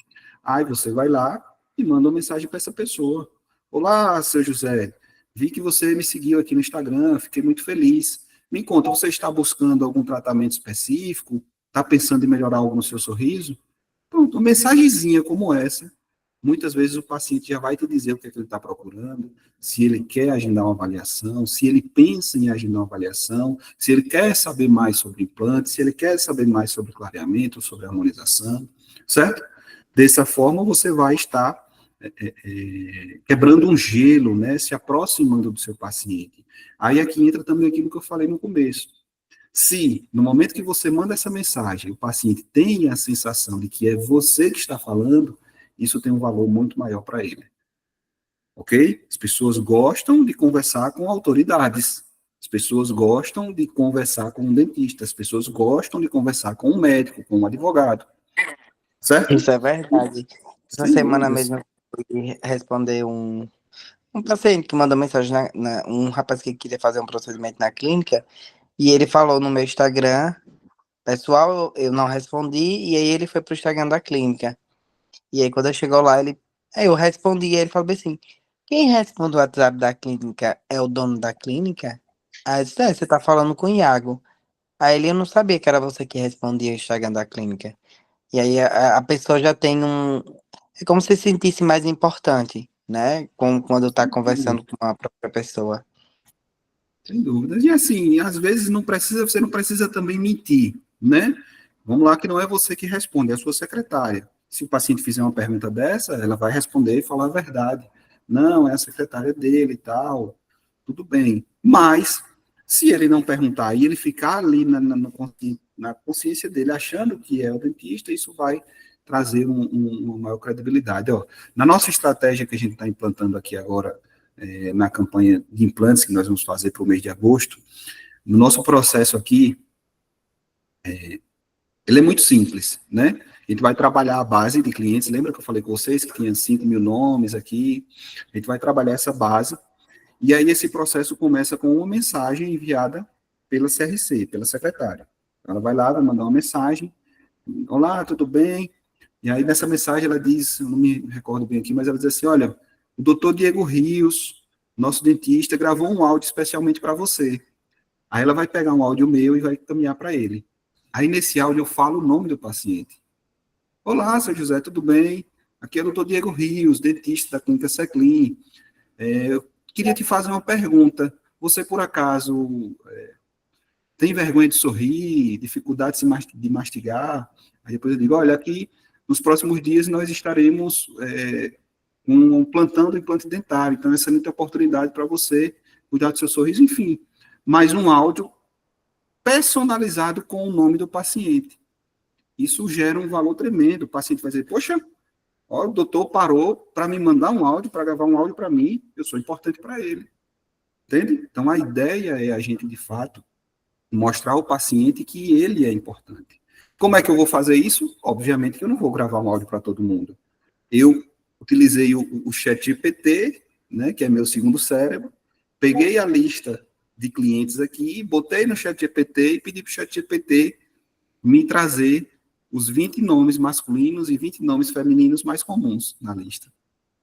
Aí você vai lá e manda uma mensagem para essa pessoa. Olá, seu José, vi que você me seguiu aqui no Instagram, fiquei muito feliz. Me conta, você está buscando algum tratamento específico? Está pensando em melhorar algo no seu sorriso? Pronto, uma mensagenzinha como essa, muitas vezes o paciente já vai te dizer o que é que ele está procurando, se ele quer agendar uma avaliação, se ele pensa em agendar uma avaliação, se ele quer saber mais sobre implante, se ele quer saber mais sobre clareamento, sobre harmonização, certo? Dessa forma, você vai estar quebrando um gelo, né, se aproximando do seu paciente. Aí aqui entra também aquilo que eu falei no começo. Se, no momento que você manda essa mensagem, o paciente tem a sensação de que é você que está falando, isso tem um valor muito maior para ele. Ok? As pessoas gostam de conversar com autoridades. As pessoas gostam de conversar com um dentista. As pessoas gostam de conversar com um médico, com um advogado. Certo? Isso é verdade. Essa Sem semana dúvidas. mesmo eu fui responder um paciente que mandou mensagem, um rapaz que queria fazer um procedimento na clínica, e ele falou no meu Instagram pessoal, eu não respondi, e aí ele foi pro Instagram da clínica. E aí, quando eu chegou lá, aí eu respondi, e ele falou bem assim, quem responde o WhatsApp da clínica é o dono da clínica? Aí eu disse, você tá falando com o Iago. Aí eu não sabia que era você que respondia o Instagram da clínica. E aí a pessoa já tem um... É como se se sentisse mais importante, né? Quando tá conversando com a própria pessoa. Sem dúvidas. E assim, às vezes você não precisa também mentir, né? Vamos lá, que não é você que responde, é a sua secretária. Se o paciente fizer uma pergunta dessa, ela vai responder e falar a verdade. Não, é a secretária dele e tal, tudo bem. Mas, se ele não perguntar e ele ficar ali na consciência dele, achando que é o dentista, isso vai trazer uma maior credibilidade. Ó, na nossa estratégia que a gente está implantando aqui agora, na campanha de implantes que nós vamos fazer para o mês de agosto, no nosso processo aqui, ele é muito simples, né? A gente vai trabalhar a base de clientes, lembra que eu falei com vocês que tinha 5 mil nomes aqui? A gente vai trabalhar essa base, e aí esse processo começa com uma mensagem enviada pela CRC, pela secretária. Ela vai lá, vai mandar uma mensagem, olá, tudo bem? E aí nessa mensagem ela diz, eu não me recordo bem aqui, mas ela diz assim, olha, o doutor Diego Rios, nosso dentista, gravou um áudio especialmente para você. Aí ela vai pegar um áudio meu e vai encaminhar para ele. Aí nesse áudio eu falo o nome do paciente. Olá, seu José, tudo bem? Aqui é o doutor Diego Rios, dentista da Clínica Seclin. Eu queria te fazer uma pergunta. Você, por acaso, tem vergonha de sorrir, dificuldade de mastigar? Aí depois eu digo, olha, aqui nos próximos dias nós estaremos com um plantão do implante dentário, então essa é muita oportunidade para você cuidar do seu sorriso, enfim. Mais um áudio personalizado com o nome do paciente. Isso gera um valor tremendo. O paciente vai dizer, poxa, ó, o doutor parou para me mandar um áudio, para gravar um áudio para mim, eu sou importante para ele. Entende? Então, a ideia é a gente, de fato, mostrar ao paciente que ele é importante. Como é que eu vou fazer isso? Obviamente que eu não vou gravar um áudio para todo mundo. Eu utilizei o ChatGPT, né, que é meu segundo cérebro, peguei a lista de clientes aqui, botei no ChatGPT e pedi para o ChatGPT me trazer os 20 nomes masculinos e 20 nomes femininos mais comuns na lista.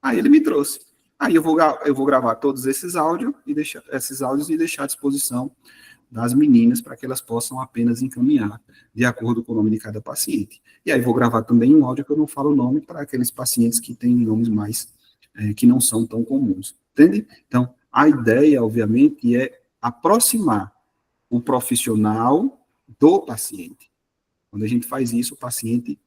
Aí ele me trouxe. Aí eu vou gravar todos esses áudios e deixar à disposição das meninas para que elas possam apenas encaminhar de acordo com o nome de cada paciente. E aí vou gravar também um áudio que eu não falo o nome para aqueles pacientes que têm nomes mais que não são tão comuns. Entende? Então, a ideia, obviamente, é aproximar o profissional do paciente. Quando a gente faz isso, o paciente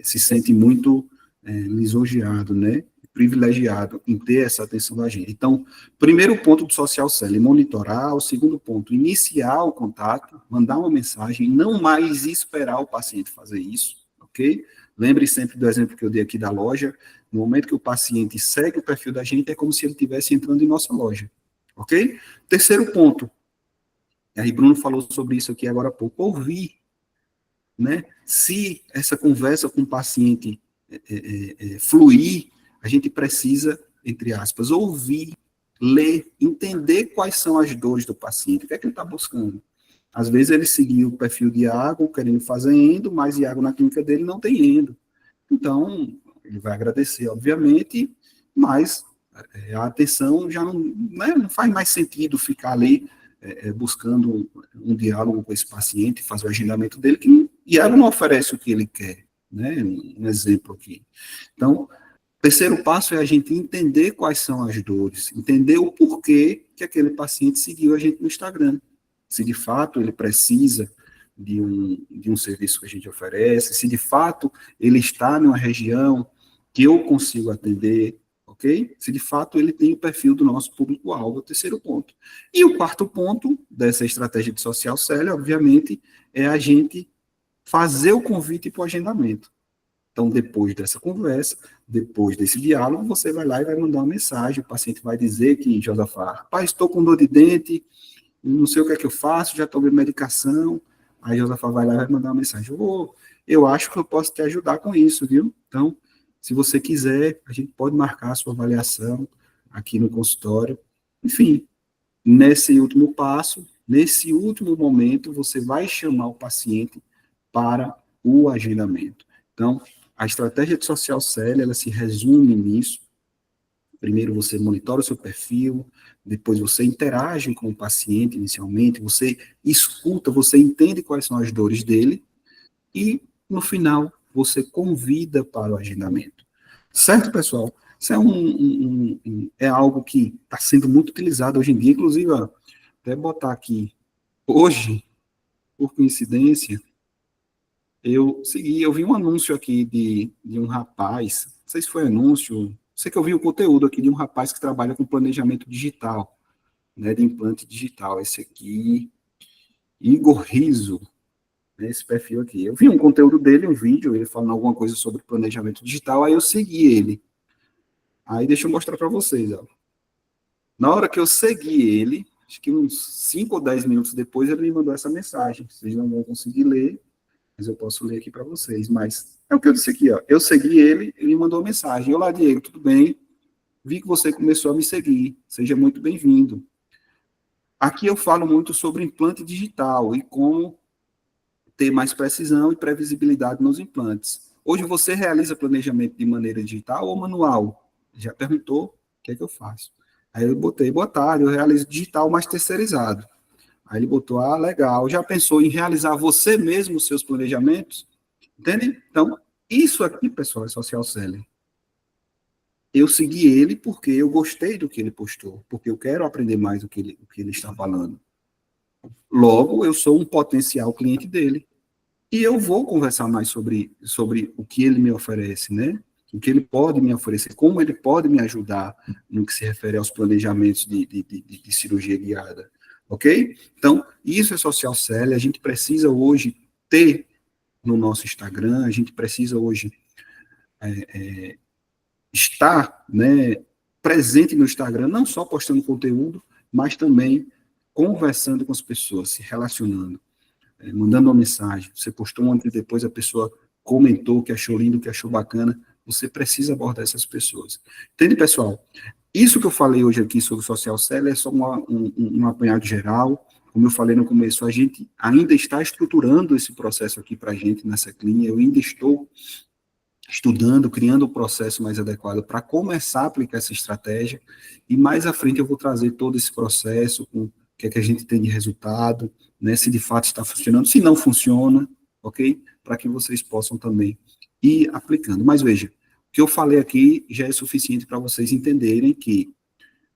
se sente muito lisonjeado, né? Privilegiado em ter essa atenção da gente. Então, primeiro ponto do social selling, monitorar. O segundo ponto, iniciar o contato, mandar uma mensagem, não mais esperar o paciente fazer isso, ok? Lembre sempre do exemplo que eu dei aqui da loja. No momento que o paciente segue o perfil da gente, é como se ele estivesse entrando em nossa loja, ok? Terceiro ponto, aí Bruno falou sobre isso aqui agora há pouco, ouvir, né? Se essa conversa com o paciente fluir, a gente precisa, entre aspas, ouvir, ler, entender quais são as dores do paciente, o que é que ele está buscando. Às vezes ele seguiu o perfil de Iago, querendo fazer endo, mas Iago na clínica dele não tem endo. Então, ele vai agradecer, obviamente, mas a atenção já não faz mais sentido ficar ali buscando um diálogo com esse paciente, fazer o agendamento dele, que Iago não oferece o que ele quer, né? Um exemplo aqui. Então, terceiro passo é a gente entender quais são as dores, entender o porquê que aquele paciente seguiu a gente no Instagram. Se de fato ele precisa de um serviço que a gente oferece, se de fato ele está numa região que eu consigo atender, ok? Se de fato ele tem o perfil do nosso público-alvo, é o terceiro ponto. E o quarto ponto dessa estratégia de social selling, obviamente, é a gente fazer o convite para o agendamento. Então, depois dessa conversa, depois desse diálogo, você vai lá e vai mandar uma mensagem, o paciente vai dizer que, Josafá, pai, estou com dor de dente, não sei o que é que eu faço, já tomei medicação, aí Josafá vai lá e vai mandar uma mensagem, eu acho que eu posso te ajudar com isso, viu? Então, se você quiser, a gente pode marcar a sua avaliação aqui no consultório. Enfim, nesse último passo, Nesse último momento, você vai chamar o paciente para o agendamento. Então, a estratégia de social selling, ela se resume nisso. Primeiro você monitora o seu perfil, depois você interage com o paciente inicialmente, você escuta, você entende quais são as dores dele e, no final, você convida para o agendamento. Certo, pessoal? Isso é, é algo que está sendo muito utilizado hoje em dia, inclusive, ó, até botar aqui, hoje, por coincidência, eu vi um anúncio aqui de um rapaz, não sei se foi anúncio, sei que eu vi o conteúdo aqui de um rapaz que trabalha com planejamento digital, né, de implante digital, esse aqui, Igor Riso, né, esse perfil aqui. Eu vi um conteúdo dele, um vídeo, ele falando alguma coisa sobre planejamento digital, aí eu segui ele. Aí deixa eu mostrar para vocês, ó. Na hora que eu segui ele, acho que uns 5 ou 10 minutos depois, ele me mandou essa mensagem. Vocês não vão conseguir ler, mas eu posso ler aqui para vocês. Mas é o que eu disse aqui, ó. Eu segui ele, ele me mandou uma mensagem. Olá, Diego, tudo bem? Vi que você começou a me seguir. Seja muito bem-vindo. Aqui eu falo muito sobre implante digital e como ter mais precisão e previsibilidade nos implantes. Hoje você realiza planejamento de maneira digital ou manual? Já perguntou, o que é que eu faço? Aí eu botei, boa tarde, eu realizo digital, mas terceirizado. Aí ele botou, ah, legal, já pensou em realizar você mesmo os seus planejamentos? Entende? Então, isso aqui, pessoal, é social selling. Eu segui ele porque eu gostei do que ele postou, porque eu quero aprender mais do que ele está falando. Logo, eu sou um potencial cliente dele. E eu vou conversar mais sobre o que ele me oferece, né? O que ele pode me oferecer, como ele pode me ajudar no que se refere aos planejamentos de cirurgia guiada, ok? Então, isso é social selling, a gente precisa hoje ter no nosso Instagram, a gente precisa hoje estar, né, presente no Instagram, não só postando conteúdo, mas também conversando com as pessoas, se relacionando, mandando uma mensagem. Você postou um antes e depois, a pessoa comentou que achou lindo, que achou bacana. Você precisa abordar essas pessoas. Entende, pessoal? Isso que eu falei hoje aqui sobre social selling é só um apanhado geral. Como eu falei no começo, a gente ainda está estruturando esse processo aqui para a gente nessa clínica. Eu ainda estou estudando, criando o processo mais adequado para começar a aplicar essa estratégia, e mais à frente eu vou trazer todo esse processo, com o que é que a gente tem de resultado, né, se de fato está funcionando, se não funciona, ok? Para que vocês possam também ir aplicando. Mas veja, o que eu falei aqui já é suficiente para vocês entenderem que,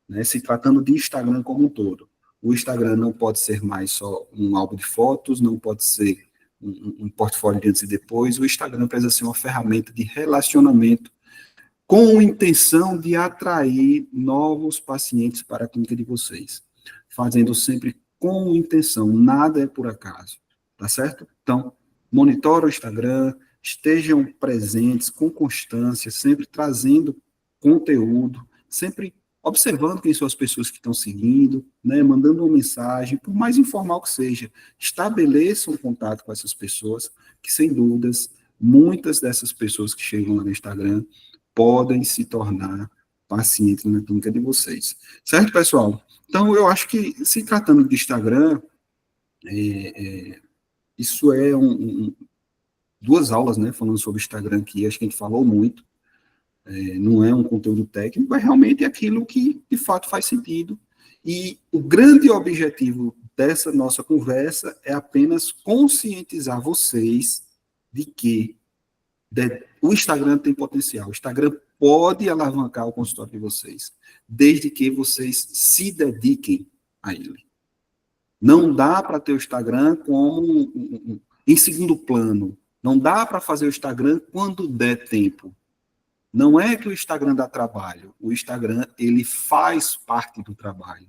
né, se tratando de Instagram como um todo, o Instagram não pode ser mais só um álbum de fotos, não pode ser um portfólio de antes e depois. O Instagram precisa ser uma ferramenta de relacionamento com intenção de atrair novos pacientes para a clínica de vocês, fazendo sempre com intenção, nada é por acaso, tá certo? Então, monitore o Instagram, estejam presentes com constância, sempre trazendo conteúdo, sempre observando quem são as pessoas que estão seguindo, né, mandando uma mensagem, por mais informal que seja, estabeleçam um contato com essas pessoas, que sem dúvidas, muitas dessas pessoas que chegam lá no Instagram podem se tornar pacientes na clínica de vocês. Certo, pessoal? Então, eu acho que, se tratando de Instagram, isso é duas aulas, né, falando sobre Instagram aqui, acho que a gente falou muito, não é um conteúdo técnico, é realmente aquilo que, de fato, faz sentido. E o grande objetivo dessa nossa conversa é apenas conscientizar vocês de que o Instagram tem potencial. O Instagram pode alavancar o consultório de vocês, desde que vocês se dediquem a ele. Não dá para ter o Instagram como em segundo plano. Não dá para fazer o Instagram quando der tempo. Não é que o Instagram dá trabalho. O Instagram, ele faz parte do trabalho.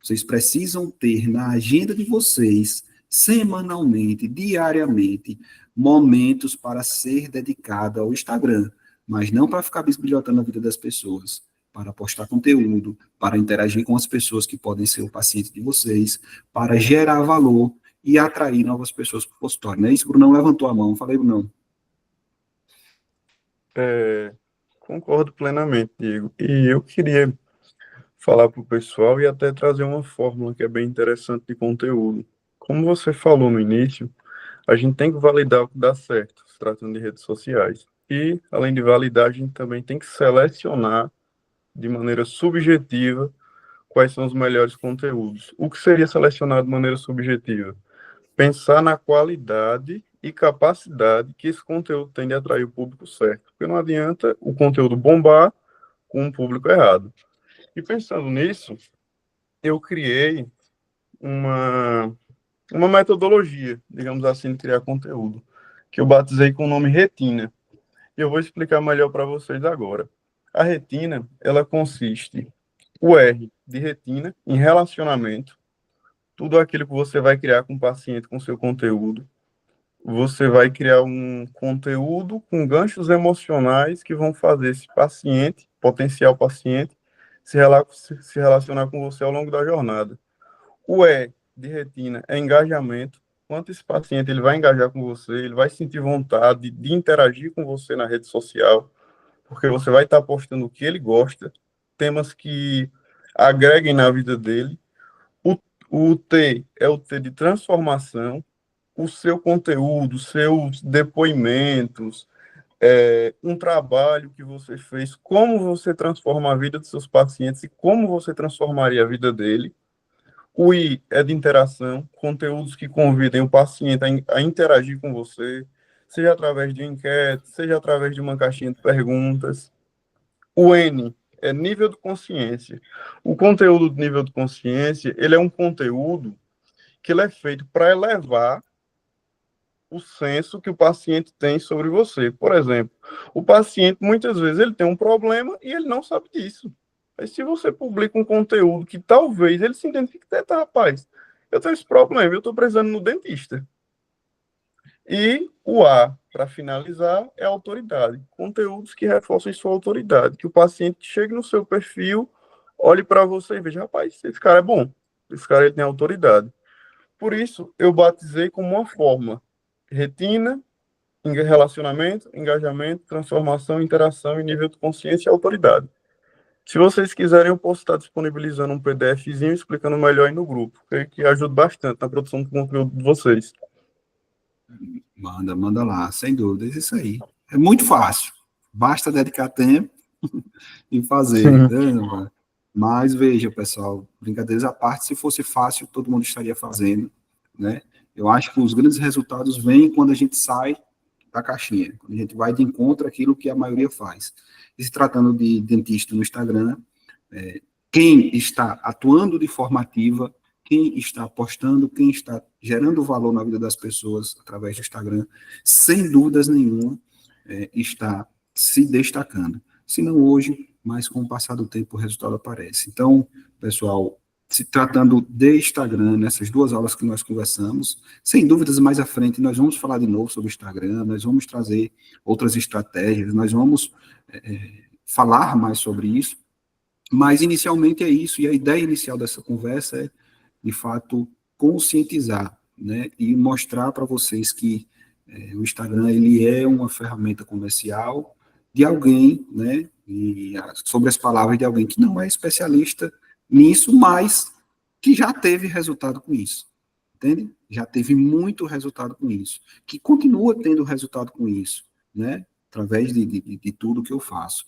Vocês precisam ter na agenda de vocês, semanalmente, diariamente, momentos para ser dedicado ao Instagram, mas não para ficar bisbilhotando a vida das pessoas, para postar conteúdo, para interagir com as pessoas que podem ser o paciente de vocês, para gerar valor e atrair novas pessoas para o consultório. Não é isso? Brunão levantou a mão. Falei, Brunão. Concordo plenamente, Diego. E eu queria falar para o pessoal e até trazer uma fórmula que é bem interessante de conteúdo. Como você falou no início, a gente tem que validar o que dá certo, se tratando de redes sociais. E, além de validar, a gente também tem que selecionar de maneira subjetiva quais são os melhores conteúdos. O que seria selecionado de maneira subjetiva? Pensar na qualidade e capacidade que esse conteúdo tem de atrair o público certo. Porque não adianta o conteúdo bombar com um público errado. E pensando nisso, eu criei uma, uma metodologia, digamos assim, de criar conteúdo, que eu batizei com o nome Retina. E eu vou explicar melhor para vocês agora. A retina, ela consiste, o R de retina, em relacionamento, tudo aquilo que você vai criar com o paciente, com seu conteúdo. Você vai criar um conteúdo com ganchos emocionais que vão fazer esse paciente, potencial paciente, se relacionar com você ao longo da jornada. O E de retina é engajamento. Quanto esse paciente ele vai engajar com você, ele vai sentir vontade de interagir com você na rede social, porque você vai estar postando o que ele gosta, temas que agreguem na vida dele. O, o T é o T de transformação. O seu conteúdo, seus depoimentos, um trabalho que você fez, como você transforma a vida dos seus pacientes e como você transformaria a vida dele. O I é de interação, conteúdos que convidem o paciente a interagir com você, seja através de enquete, seja através de uma caixinha de perguntas. O N é nível de consciência. O conteúdo de nível de consciência, ele é um conteúdo que ele é feito para elevar o senso que o paciente tem sobre você. Por exemplo, o paciente, muitas vezes, ele tem um problema e ele não sabe disso. Mas se você publica um conteúdo que talvez ele se identifique, eita, rapaz, eu tenho esse problema, eu estou precisando ir no dentista. E o A, para finalizar, é a autoridade. Conteúdos que reforçam sua autoridade. Que o paciente chegue no seu perfil, olhe para você e veja, rapaz, esse cara é bom. Esse cara ele tem autoridade. Por isso, eu batizei como uma forma. Retina, relacionamento, engajamento, transformação, interação e nível de consciência e autoridade. Se vocês quiserem, eu posso estar disponibilizando um PDFzinho explicando melhor aí no grupo, que ajuda bastante na produção do conteúdo de vocês. Manda lá, sem dúvidas, isso aí. É muito fácil, basta dedicar tempo e fazer. Né? Mas veja, pessoal, brincadeiras à parte, se fosse fácil, todo mundo estaria fazendo, né? Eu acho que os grandes resultados vêm quando a gente sai da caixinha, quando a gente vai de encontro àquilo que a maioria faz. E se tratando de dentista no Instagram, quem está atuando de forma ativa, quem está postando, quem está gerando valor na vida das pessoas através do Instagram, sem dúvidas nenhuma, está se destacando. Se não hoje, mas com o passar do tempo o resultado aparece. Então, pessoal, se tratando de Instagram, nessas duas aulas que nós conversamos, sem dúvidas mais à frente nós vamos falar de novo sobre o Instagram, nós vamos trazer outras estratégias, nós vamos falar mais sobre isso, mas inicialmente é isso, e a ideia inicial dessa conversa é, de fato, conscientizar, né, e mostrar para vocês que o Instagram ele é uma ferramenta comercial de alguém, né, e sobre as palavras de alguém que não é especialista nisso, mas que já teve resultado com isso, entende? Já teve muito resultado com isso, que continua tendo resultado com isso, né, através de tudo que eu faço.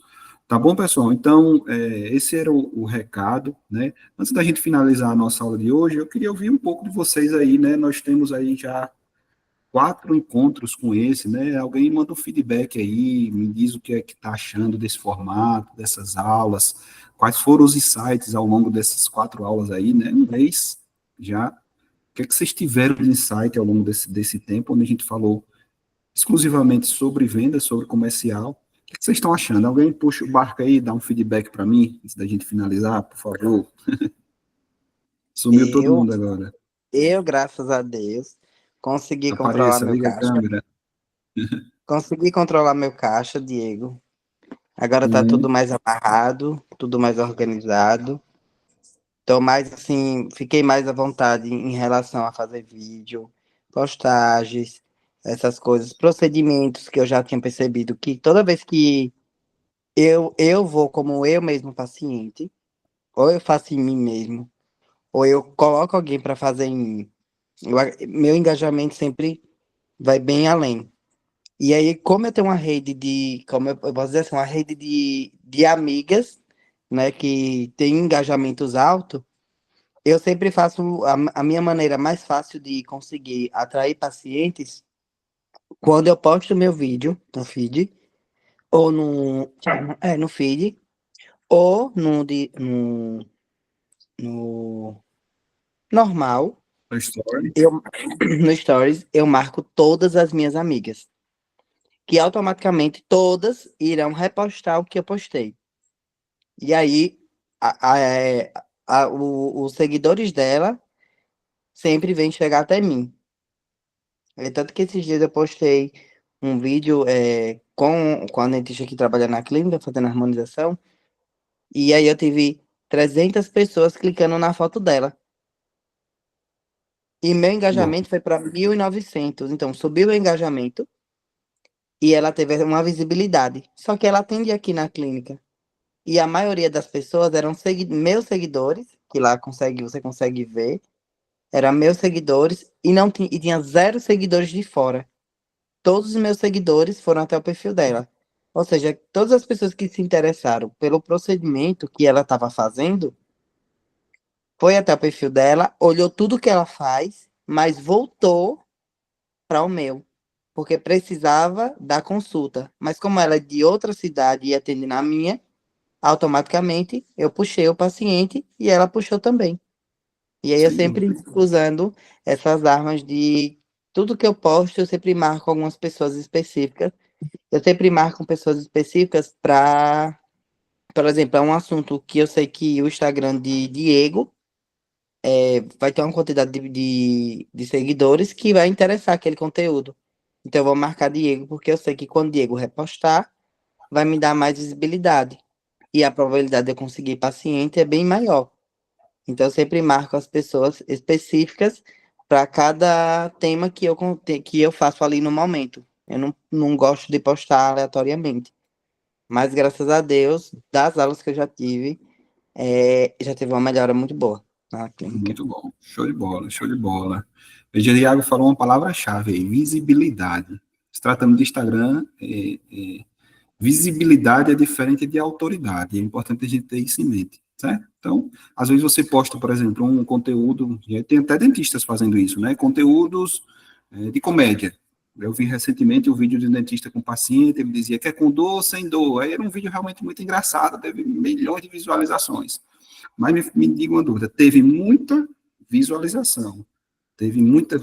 Tá bom, pessoal? Então, esse era o recado, né? Antes da gente finalizar a nossa aula de hoje, eu queria ouvir um pouco de vocês aí, né? Nós temos aí já 4 encontros com esse, né? Alguém manda um feedback aí, me diz o que é que está achando desse formato, dessas aulas, quais foram os insights ao longo dessas 4 aulas aí, né? Um mês já. O que é que vocês tiveram de insight ao longo desse tempo, onde a gente falou exclusivamente sobre venda, sobre comercial? O que vocês estão achando? Alguém puxa o barco aí, dá um feedback para mim, antes da gente finalizar, por favor? Sumiu todo mundo agora. Eu, graças a Deus, consegui controlar Apareça, meu liga a caixa. câmera. Consegui controlar meu caixa, Diego. Agora tá tudo mais amarrado, tudo mais organizado. Tô mais assim, fiquei mais à vontade em relação a fazer vídeo, postagens, essas coisas, procedimentos que eu já tinha percebido que toda vez que eu vou como eu mesmo paciente, ou eu faço em mim mesmo, ou eu coloco alguém para fazer em mim. Meu engajamento sempre vai bem além. E aí, como eu tenho uma rede como eu posso dizer assim, uma rede de amigas, né, que tem engajamentos altos, eu sempre faço a minha maneira mais fácil de conseguir atrair pacientes quando eu posto meu vídeo no feed, ou no feed, ou no normal, A Story. no Stories, eu marco todas as minhas amigas, que automaticamente todas irão repostar o que eu postei. E aí, os seguidores dela sempre vêm chegar até mim. É tanto que esses dias eu postei um vídeo com a dentista que trabalha na clínica, fazendo harmonização, e aí eu tive 300 pessoas clicando na foto dela. E meu Bom, engajamento foi para 1.900. Então, subiu o engajamento e ela teve uma visibilidade. Só que ela atende aqui na clínica. E a maioria das pessoas eram meus seguidores, que lá você consegue ver. Eram meus seguidores e tinha 0 seguidores de fora. Todos os meus seguidores foram até o perfil dela. Ou seja, todas as pessoas que se interessaram pelo procedimento que ela estava fazendo, foi até o perfil dela, olhou tudo que ela faz, mas voltou para o meu, porque precisava da consulta. Mas como ela é de outra cidade e atende na minha, automaticamente eu puxei o paciente e ela puxou também. E aí eu sem sempre dúvida. usando essas armas de tudo que eu posto, eu sempre marco algumas pessoas específicas. Eu sempre marco pessoas específicas para, por exemplo, é um assunto que eu sei que o Instagram de Diego vai ter uma quantidade de seguidores que vai interessar aquele conteúdo. Então eu vou marcar Diego, porque eu sei que quando Diego repostar, vai me dar mais visibilidade. E a probabilidade de eu conseguir paciente é bem maior. Então, eu sempre marco as pessoas específicas para cada tema que eu faço ali no momento. Eu não gosto de postar aleatoriamente. Mas, graças a Deus, das aulas que eu já tive, já teve uma melhora muito boa na clínica. Muito bom. Show de bola, show de bola. O Iago falou uma palavra-chave aí, visibilidade. Se tratando de Instagram, visibilidade é diferente de autoridade. É importante a gente ter isso em mente, certo? Então, às vezes você posta, por exemplo, um conteúdo, e tem até dentistas fazendo isso, né? Conteúdos de comédia. Eu vi recentemente um vídeo de um dentista com um paciente, ele dizia que é com dor ou sem dor. Aí era um vídeo realmente muito engraçado, teve milhões de visualizações. Mas me diga uma dúvida, teve muita visualização, teve muita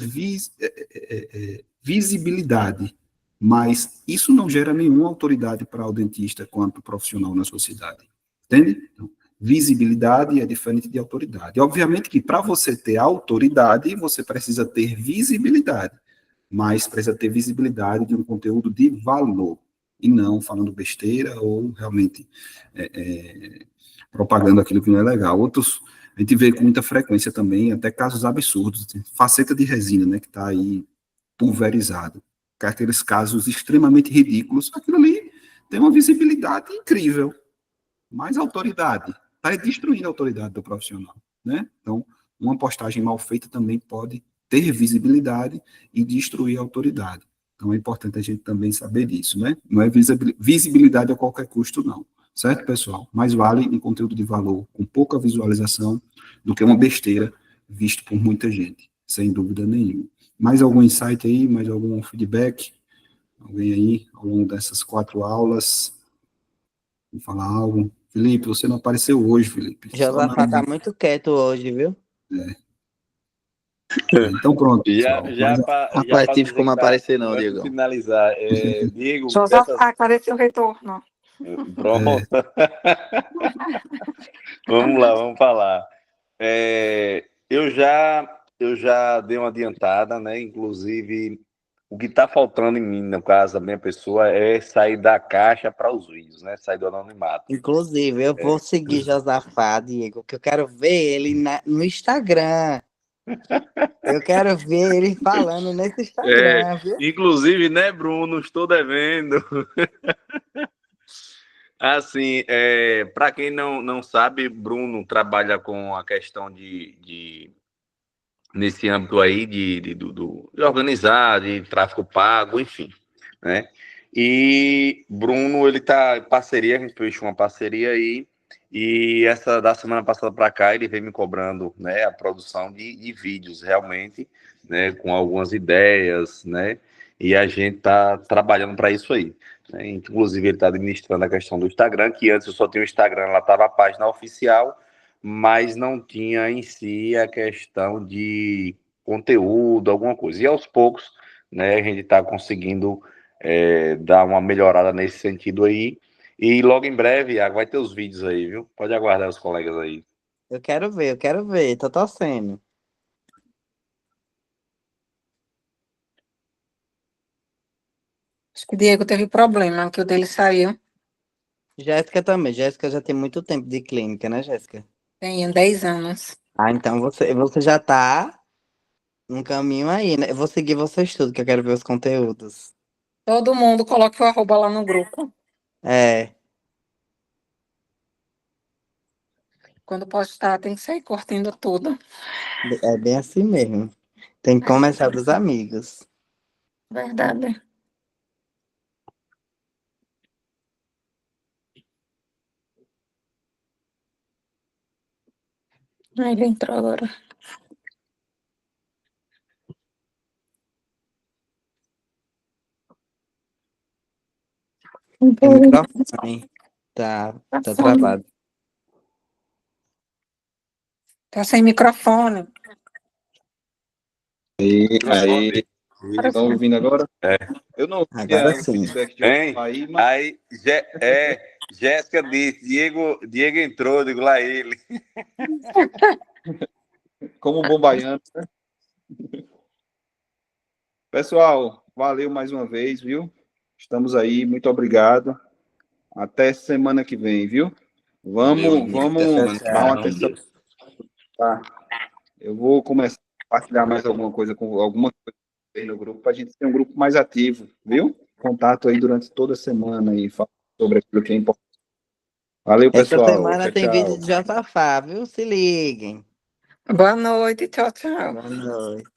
visibilidade, mas isso não gera nenhuma autoridade para o dentista quanto profissional na sociedade. Entende? Então, visibilidade é diferente de autoridade. Obviamente que para você ter autoridade, você precisa ter visibilidade, mas precisa ter visibilidade de um conteúdo de valor, e não falando besteira ou realmente propagando aquilo que não é legal. Outros, a gente vê com muita frequência também, até casos absurdos, assim, faceta de resina, né, que está aí pulverizado. Aqueles casos extremamente ridículos, aquilo ali tem uma visibilidade incrível, mais autoridade. Está destruindo a autoridade do profissional, né? Então, uma postagem mal feita também pode ter visibilidade e destruir a autoridade. Então, é importante a gente também saber disso, né? Não é visibilidade a qualquer custo, não. Certo, pessoal? Mais vale um conteúdo de valor com pouca visualização do que uma besteira visto por muita gente, sem dúvida nenhuma. Mais algum insight aí? Mais algum feedback? Alguém aí, ao longo dessas 4 aulas? Vou falar algo? Felipe, você não apareceu hoje, Felipe. Só na... Josafá tá muito quieto hoje, viu? Então, pronto, Já, pessoal. já Rapaz, para tive dizer como que tá, aparecer não, para tu Diego. finalizar, Diego, Josafá, cadê seu retorno? pronto. Vamos lá, vamos falar. Eu já dei uma adiantada, né? Inclusive, o que está faltando em mim, no caso da minha pessoa, é sair da caixa para os vídeos, né? Sair do anonimato. Inclusive, eu vou seguir Josafá, Diego, que eu quero ver ele no Instagram. Eu quero ver ele falando nesse Instagram, viu? Inclusive, né, Bruno? Estou devendo. Assim, para quem não sabe, Bruno trabalha com a questão nesse âmbito aí de organizar, de tráfego pago, enfim, né? E Bruno, ele tá em parceria, a gente fechou uma parceria aí, e essa da semana passada para cá, ele vem me cobrando, né, a produção de vídeos, realmente, né, com algumas ideias, né, e a gente tá trabalhando para isso aí, né? Inclusive, ele está administrando a questão do Instagram, que antes eu só tinha o Instagram, ela estava a página oficial, mas não tinha em si a questão de conteúdo, alguma coisa. E aos poucos, né, a gente está conseguindo dar uma melhorada nesse sentido aí. E logo em breve, Iago, vai ter os vídeos aí, viu? Pode aguardar os colegas aí. Eu quero ver, tô torcendo. Acho que o Diego teve problema, que o dele saiu. Jéssica também. Jéssica já tem muito tempo de clínica, né, Jéssica? Tem 10 anos. Ah, então você já tá no caminho aí, né? Eu vou seguir vocês tudo, que eu quero ver os conteúdos. Todo mundo coloque o arroba lá no grupo. É, Quando postar, tem que sair curtindo tudo. é bem assim mesmo. Tem que começar dos amigos. Verdade. Aí ele entrou agora. O microfone tá travado. Tá sem microfone. Aí, estão ouvindo agora? Eu não vi Agora o sim. feedback de Hein? aí, mas Aí, Jéssica disse, Diego entrou, digo lá ele. como um bom baiano, né? Pessoal, valeu mais uma vez, viu? Estamos aí, muito obrigado. Até semana que vem, viu? Vamos dar uma atenção. Tá? Eu vou começar a compartilhar mais alguma coisa com alguma coisa aí no grupo, para a gente ter um grupo mais ativo, viu? Contato aí durante toda a semana e falar sobre aquilo que é importante. Valeu, Essa pessoal. semana Tchau, tem vídeo tchau. de Jotafá, viu? Se liguem. Boa noite, tchau, tchau. Boa noite.